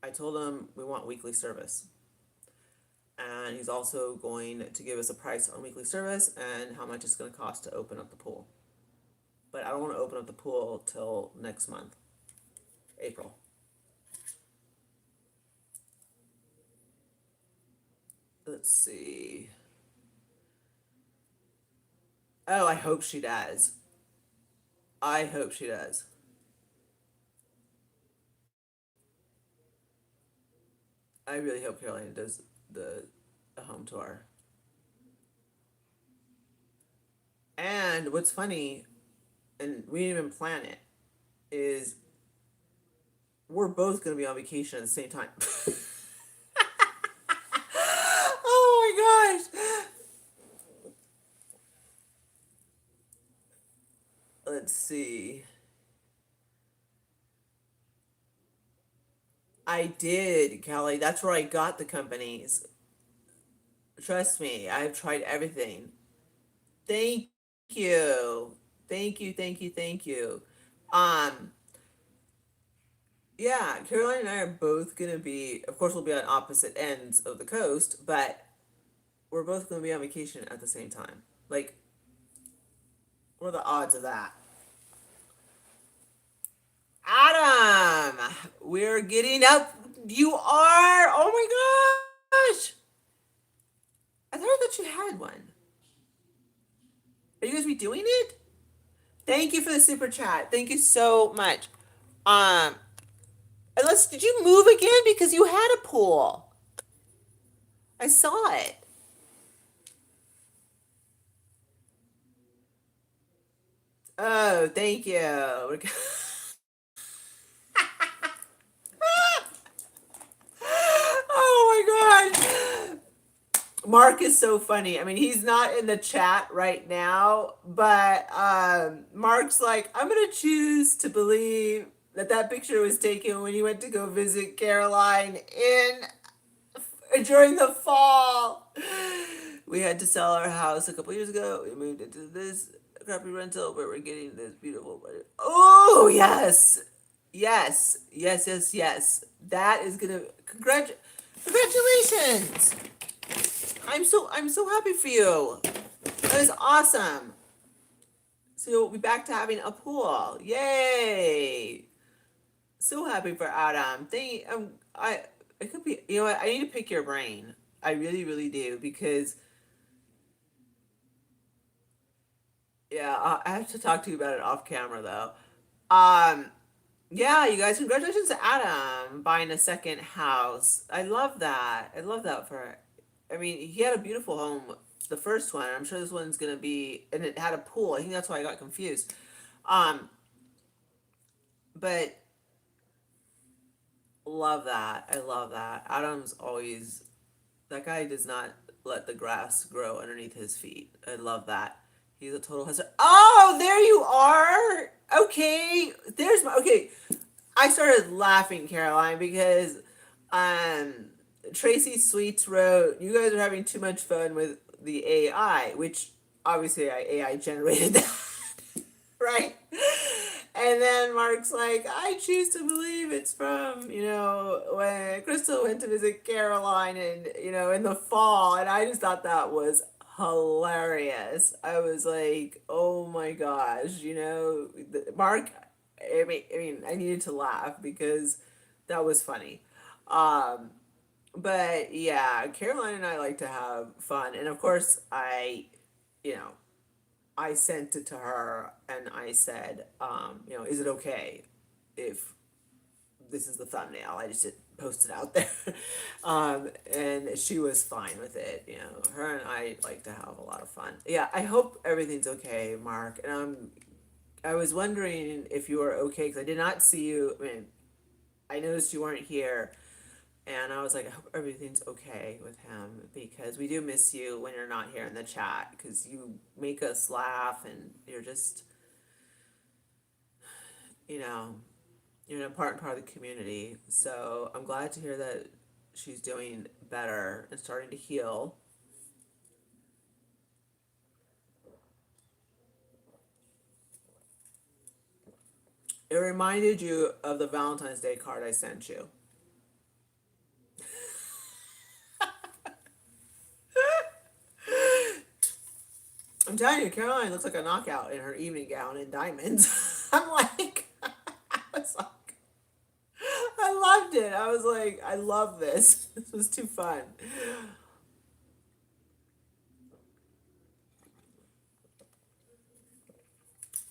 I told him we want weekly service. And he's also going to give us a price on weekly service and how much it's going to cost to open up the pool. But I don't want to open up the pool till next month, April. Let's see. Oh, I hope she does. I hope she does. I really hope Carolina does the home tour. And what's funny, and we didn't even plan it, is we're both going to be on vacation at the same time. Oh my gosh. Let's see. I did, Kelly. That's where I got the companies. Trust me, I've tried everything. Thank you. Thank you, thank you, thank you. Um, yeah, Caroline and I are both gonna be, of course, we'll be on opposite ends of the coast, but we're both gonna be on vacation at the same time. Like, what are the odds of that? Adam, we're getting up. You are. Oh my gosh. I thought you had one. Are you guys redoing it? Thank you for the super chat. Thank you so much. Um, unless did you move again because you had a pool? I saw it. Oh, thank you. Oh my god. Mark is so funny. I mean, he's not in the chat right now, but Mark's like, I'm gonna choose to believe that that picture was taken when you went to go visit Caroline in during the fall. We had to sell our house a couple years ago. We moved into this crappy rental, but we're getting this beautiful. Oh yes, yes, yes, yes, yes. That is gonna congratulations. I'm so happy for you. That is awesome. So you'll be back to having a pool. Yay! So happy for Adam. I it could be, you know what? I need to pick your brain. I really really do because yeah, I have to talk to you about it off camera though. Um yeah, you guys, congratulations to Adam buying a second house. I love that. I love that for I mean, he had a beautiful home, the first one. I'm sure this one's gonna be, and it had a pool. I think that's why I got confused. Um, but love that. I love that. Adam's always that guy does not let the grass grow underneath his feet. I love that. He's a total hustler. Oh, there you are. Okay, there's my okay. I started laughing, Caroline, because um Tracy Sweets wrote, "You guys are having too much fun with the AI," which obviously AI generated that, right? And then Mark's like, "I choose to believe it's from, when Crystal went to visit Caroline and, in the fall." And I just thought that was hilarious. I was like, oh my gosh, Mark, I needed to laugh because that was funny. Um, but yeah, Caroline and I like to have fun. And of course, you know, I sent it to her and I said, is it okay if this is the thumbnail? I just didn't post it out there. And she was fine with it. Her and I like to have a lot of fun. Yeah, I hope everything's okay, Mark. And I was wondering if you were okay because I did not see you. I mean, I noticed you weren't here. And I was like, I hope everything's okay with him because we do miss you when you're not here in the chat because you make us laugh and you're just, you know, you're an important part of the community. So I'm glad to hear that she's doing better and starting to heal. It reminded you of the Valentine's Day card I sent you. I'm telling you, Caroline looks like a knockout in her evening gown in diamonds. I'm like, I was like, I loved it. I was like, I love this. This was too fun.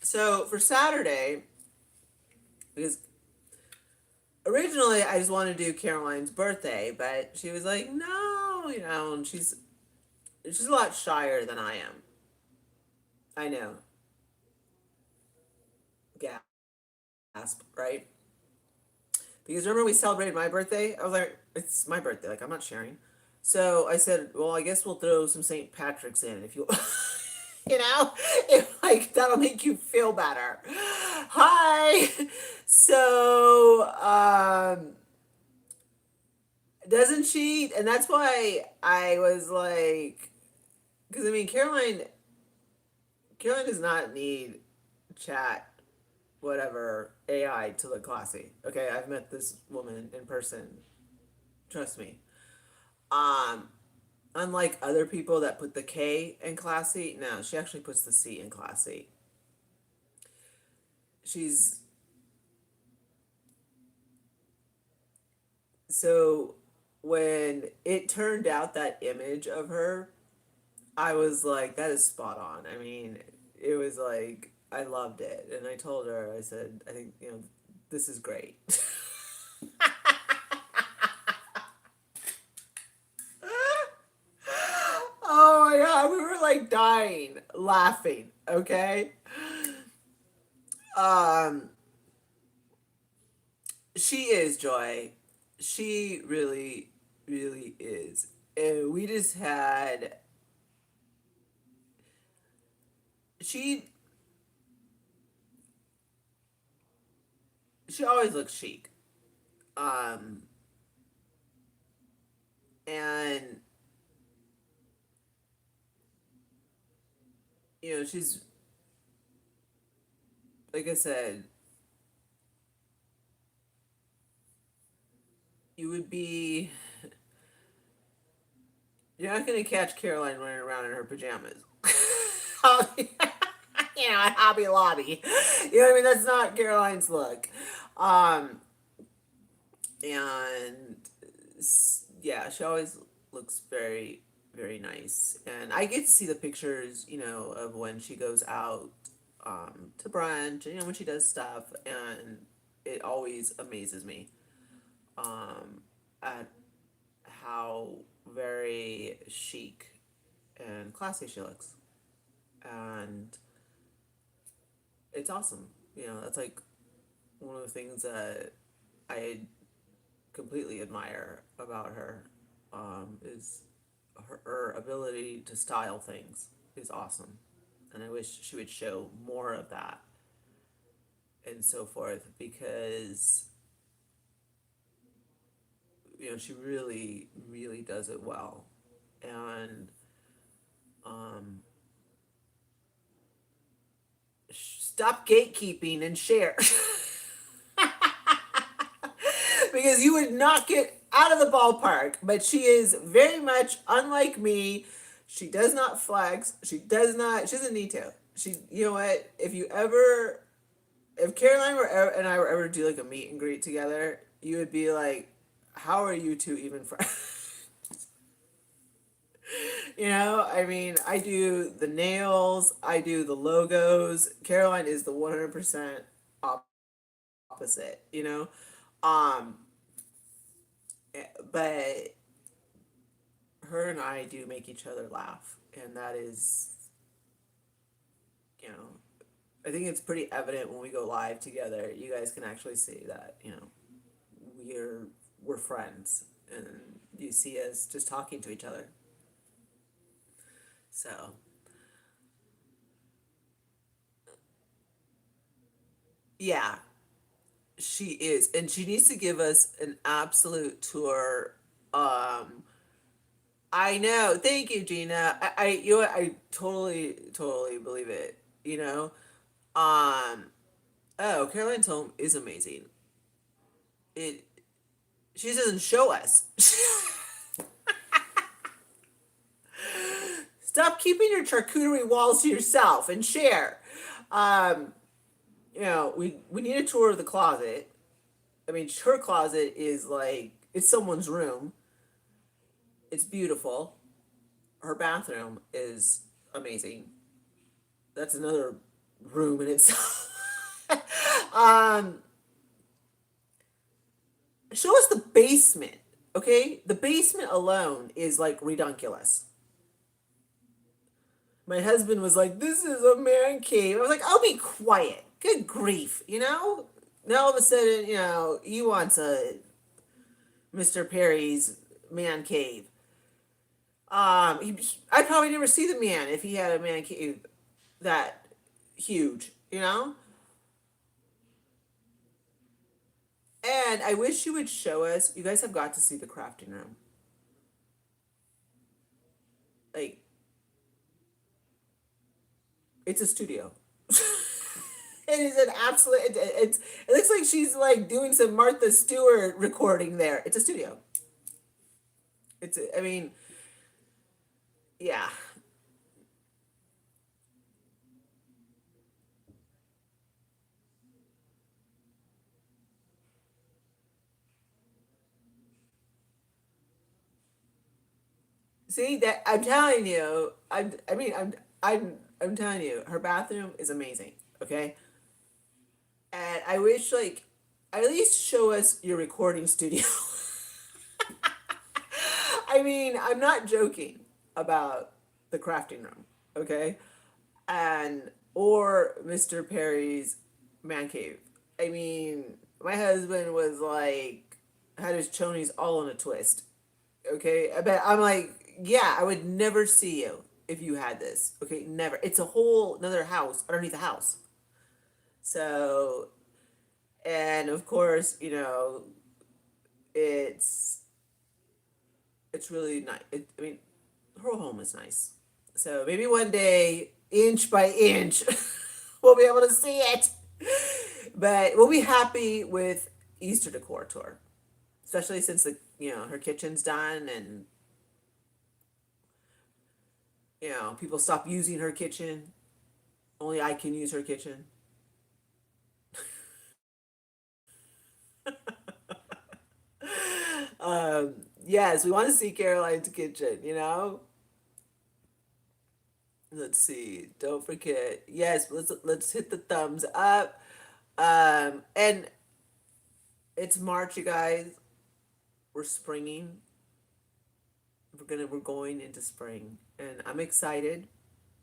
So for Saturday, because originally I just wanted to do Caroline's birthday, but she was like, no, and she's a lot shyer than I am. I know. right? Because remember we celebrated my birthday? I was like, it's my birthday. Like, I'm not sharing. So I said, well, I guess we'll throw some St. Patrick's in if you, you know, if like that'll make you feel better. Hi. So, doesn't she? And that's why I was like, because I mean, Caroline does not need chat, whatever, AI to look classy. Okay, I've met this woman in person. Trust me. Um, Unlike other people that put the K in classy, no, she actually puts the C in classy. She's so when it turned out that image of her, I was like, that is spot on. I mean, it was like I loved it, and I told her, I said, I think this is great. Oh my god, we were like dying laughing. Okay, um, she is Joy. She really, really is. And we just had she she always looks chic. Um and she's like I said, you would be you're not gonna catch Caroline running around in her pajamas. At Hobby Lobby. You know what I mean? That's not Caroline's look. Um and yeah, she always looks very, very nice. And I get to see the pictures, of when she goes out to brunch, and, when she does stuff, and it always amazes me at how very chic and classy she looks. And it's awesome. That's like one of the things that I completely admire about her is her ability to style things is awesome, and I wish she would show more of that and so forth because she really really does it well, and um, stop gatekeeping and share. Because you would knock it out of the ballpark. But she is very much unlike me. She does not flex. She does not. She doesn't need to. You know what? If Caroline and I were ever to do like a meet and greet together, you would be like, how are you two even friends? I mean, I do the nails, I do the logos. Caroline is the 100% opposite. Um, but her and I do make each other laugh, and that is, you know, I think it's pretty evident when we go live together. You guys can actually see that, we're we're friends, and you see us just talking to each other. So, yeah, she is, and she needs to give us an absolute tour. I know. Thank you, Gina. I totally, totally believe it. Um, oh, Caroline's home is amazing. It She doesn't show us. Stop keeping your charcuterie walls to yourself and share. Um, we need a tour of the closet. I mean, her closet is like it's someone's room. It's beautiful. Her bathroom is amazing. That's another room in itself. um, Show us the basement, okay? The basement alone is like redunculous. My husband was like, "This is a man cave." I was like, "I'll be quiet." Good grief, Now all of a sudden, he wants a Mr. Perry's man cave. I'd probably never see the man if he had a man cave that huge, And I wish you would show us. You guys have got to see the crafting room. Like, it's a studio. It is an absolute. It looks like she's like doing some Martha Stewart recording there. It's a studio. I mean, yeah. See that I'm telling you. I'm telling you. Her bathroom is amazing. Okay, and I wish like at least show us your recording studio. I mean, I'm not joking about the crafting room. Okay, and or Mr. Perry's man cave. I mean, my husband was like had his chonies all in a twist. Okay, but I'm like, yeah, I would never see you if you had this. Okay, never. It's a whole another house underneath the house. So, and of course, it's it's really nice. I mean, her home is nice. So maybe one day, inch by inch, we'll be able to see it. But we'll be happy with Easter decor tour, especially since her kitchen's done and people stop using her kitchen. Only I can use her kitchen. Yes, we want to see Caroline's kitchen. Let's see. Don't forget. Yes, let's hit the thumbs up. And it's March, you guys. We're springing. We're going into spring, and I'm excited,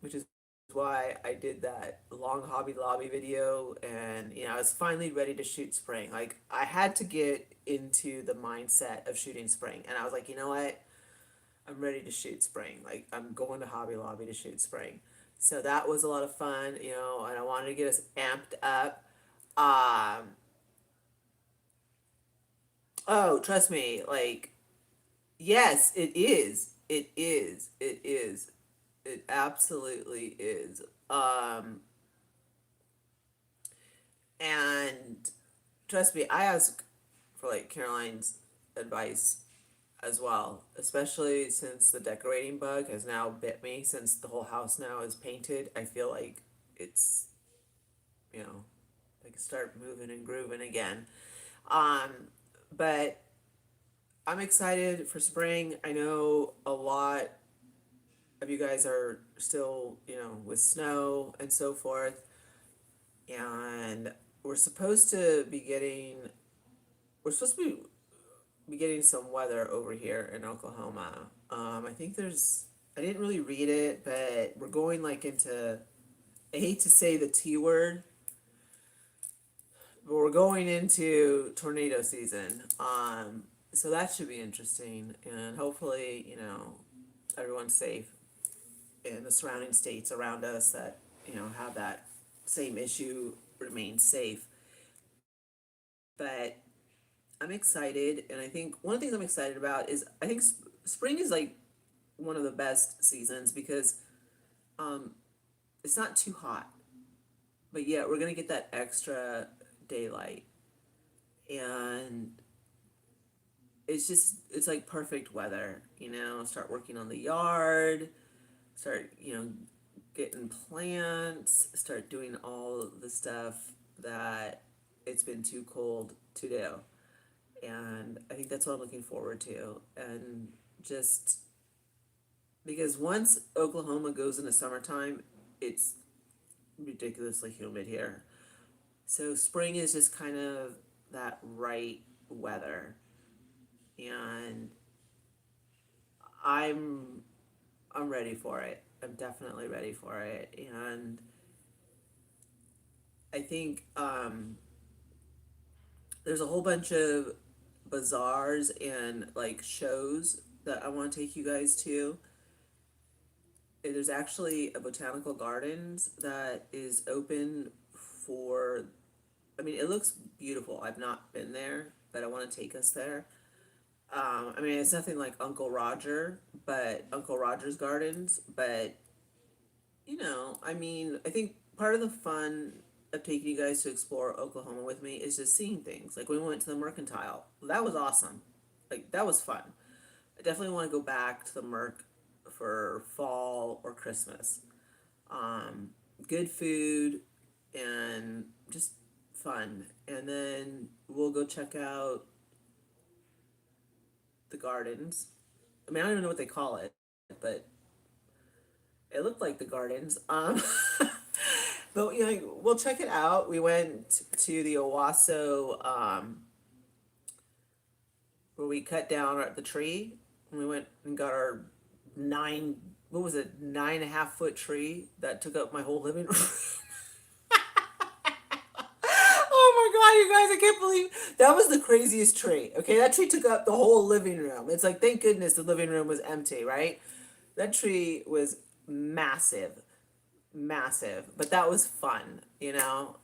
which is why I did that long Hobby Lobby video, and I was finally ready to shoot spring. Like I had to get into the mindset of shooting spring, and I was like, you know what? I'm ready to shoot spring. Like I'm going to Hobby Lobby to shoot spring. So that was a lot of fun, and I wanted to get us amped up. Um, oh, trust me, like yes, it is. It is. It is. It absolutely is. And trust me, I ask for like Caroline's advice as well, especially since the decorating bug has now bit me since the whole house now is painted. I feel like it's, you know, I can start moving and grooving again. Um, but I'm excited for spring. I know a lot of you guys are still, with snow and so forth. And we're supposed to be getting, we're supposed to be getting some weather over here in Oklahoma. I think I didn't really read it, but we're going like into, I hate to say the T word, but we're going into tornado season. So that should be interesting, and hopefully, everyone's safe in the surrounding states around us that, have that same issue remain safe. But I'm excited, and I think one of the things I'm excited about is I think spring is like one of the best seasons because um, it's not too hot, but yet we're gonna get that extra daylight, and it's like perfect weather. Start working on the yard, start getting plants, start doing all the stuff that it's been too cold to do. And I think that's what I'm looking forward to. And just because once Oklahoma goes into summertime, it's ridiculously humid here. So spring is just kind of that right weather. And I'm I'm ready for it. I'm definitely ready for it. And I think There's a whole bunch of bazaars and like shows that I want to take you guys to. There's actually a botanical gardens that is open for, I mean, it looks beautiful. I've not been there, but I want to take us there. I mean, it's nothing like Uncle Roger, but Uncle Roger's Gardens, but I mean, I think part of the fun of taking you guys to explore Oklahoma with me is just seeing things. Like when we went to the Mercantile, that was awesome. Like that was fun. I definitely want to go back to the Merc for fall or Christmas. Um, Good food and just fun. And then we'll go check out the gardens. I mean, I don't even know what they call it, but it looked like the gardens. But we'll check it out. We went to the Owasso, where we cut down the tree. And we went and got our nine, what was it, 9.5 foot tree that took up my whole living room. Oh my god, you guys, I can't believe that was the craziest tree. Okay, that tree took up the whole living room. It's like, thank goodness the living room was empty, right? That tree was massive, massive, but that was fun,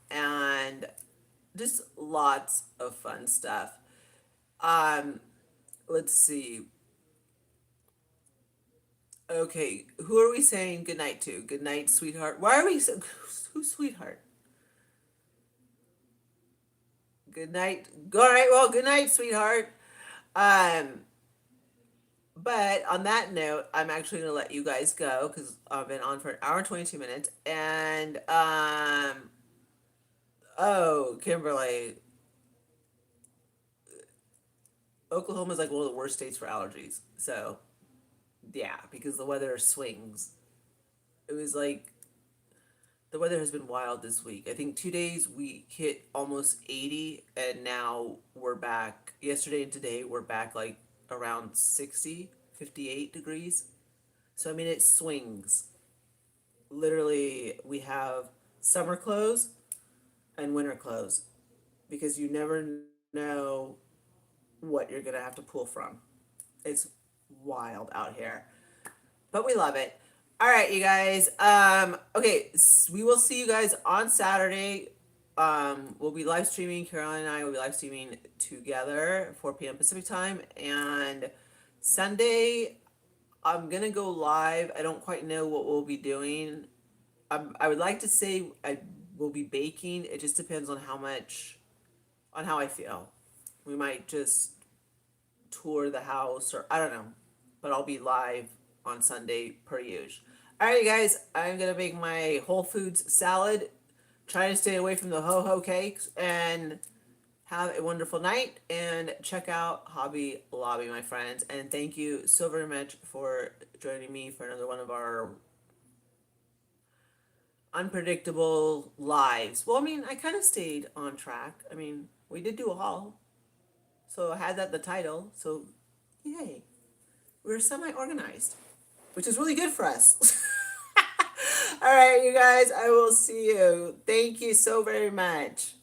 and just lots of fun stuff. Um, let's see. Okay, who are we saying goodnight to? Good night, sweetheart. Why are we so, who's sweetheart? Good night. All right, well, good night, sweetheart. Um, but on that note, I'm actually gonna let you guys go because I've been on for an hour and 22 minutes. And oh, Kimberly, Oklahoma is like one of the worst states for allergies. So yeah, because the weather swings. It was like the weather has been wild this week. I think 2 days we hit almost 80, and now we're back. Yesterday and today we're back like around 60, 58 degrees. So I mean it swings. Literally, we have summer clothes and winter clothes because you never know what you're gonna have to pull from. It's wild out here, but we love it. All right, you guys. Okay, we will see you guys on Saturday. We'll be live streaming. Caroline and I will be live streaming together, 4 p.m. Pacific time, and Sunday I'm gonna go live. I don't quite know what we'll be doing. I would like to say I will be baking. It just depends on on how I feel. We might just tour the house, or I don't know, but I'll be live on Sunday per usual. All right, you guys, I'm gonna make my Whole Foods salad. Trying to stay away from the ho ho cakes, and have a wonderful night. And check out Hobby Lobby, my friends. And thank you so very much for joining me for another one of our unpredictable lives. Well, I mean, I kind of stayed on track. I mean, we did do a haul, so I had that the title. So, yay, we were semi-organized, which is really good for us. All right, you guys, I will see you. Thank you so very much.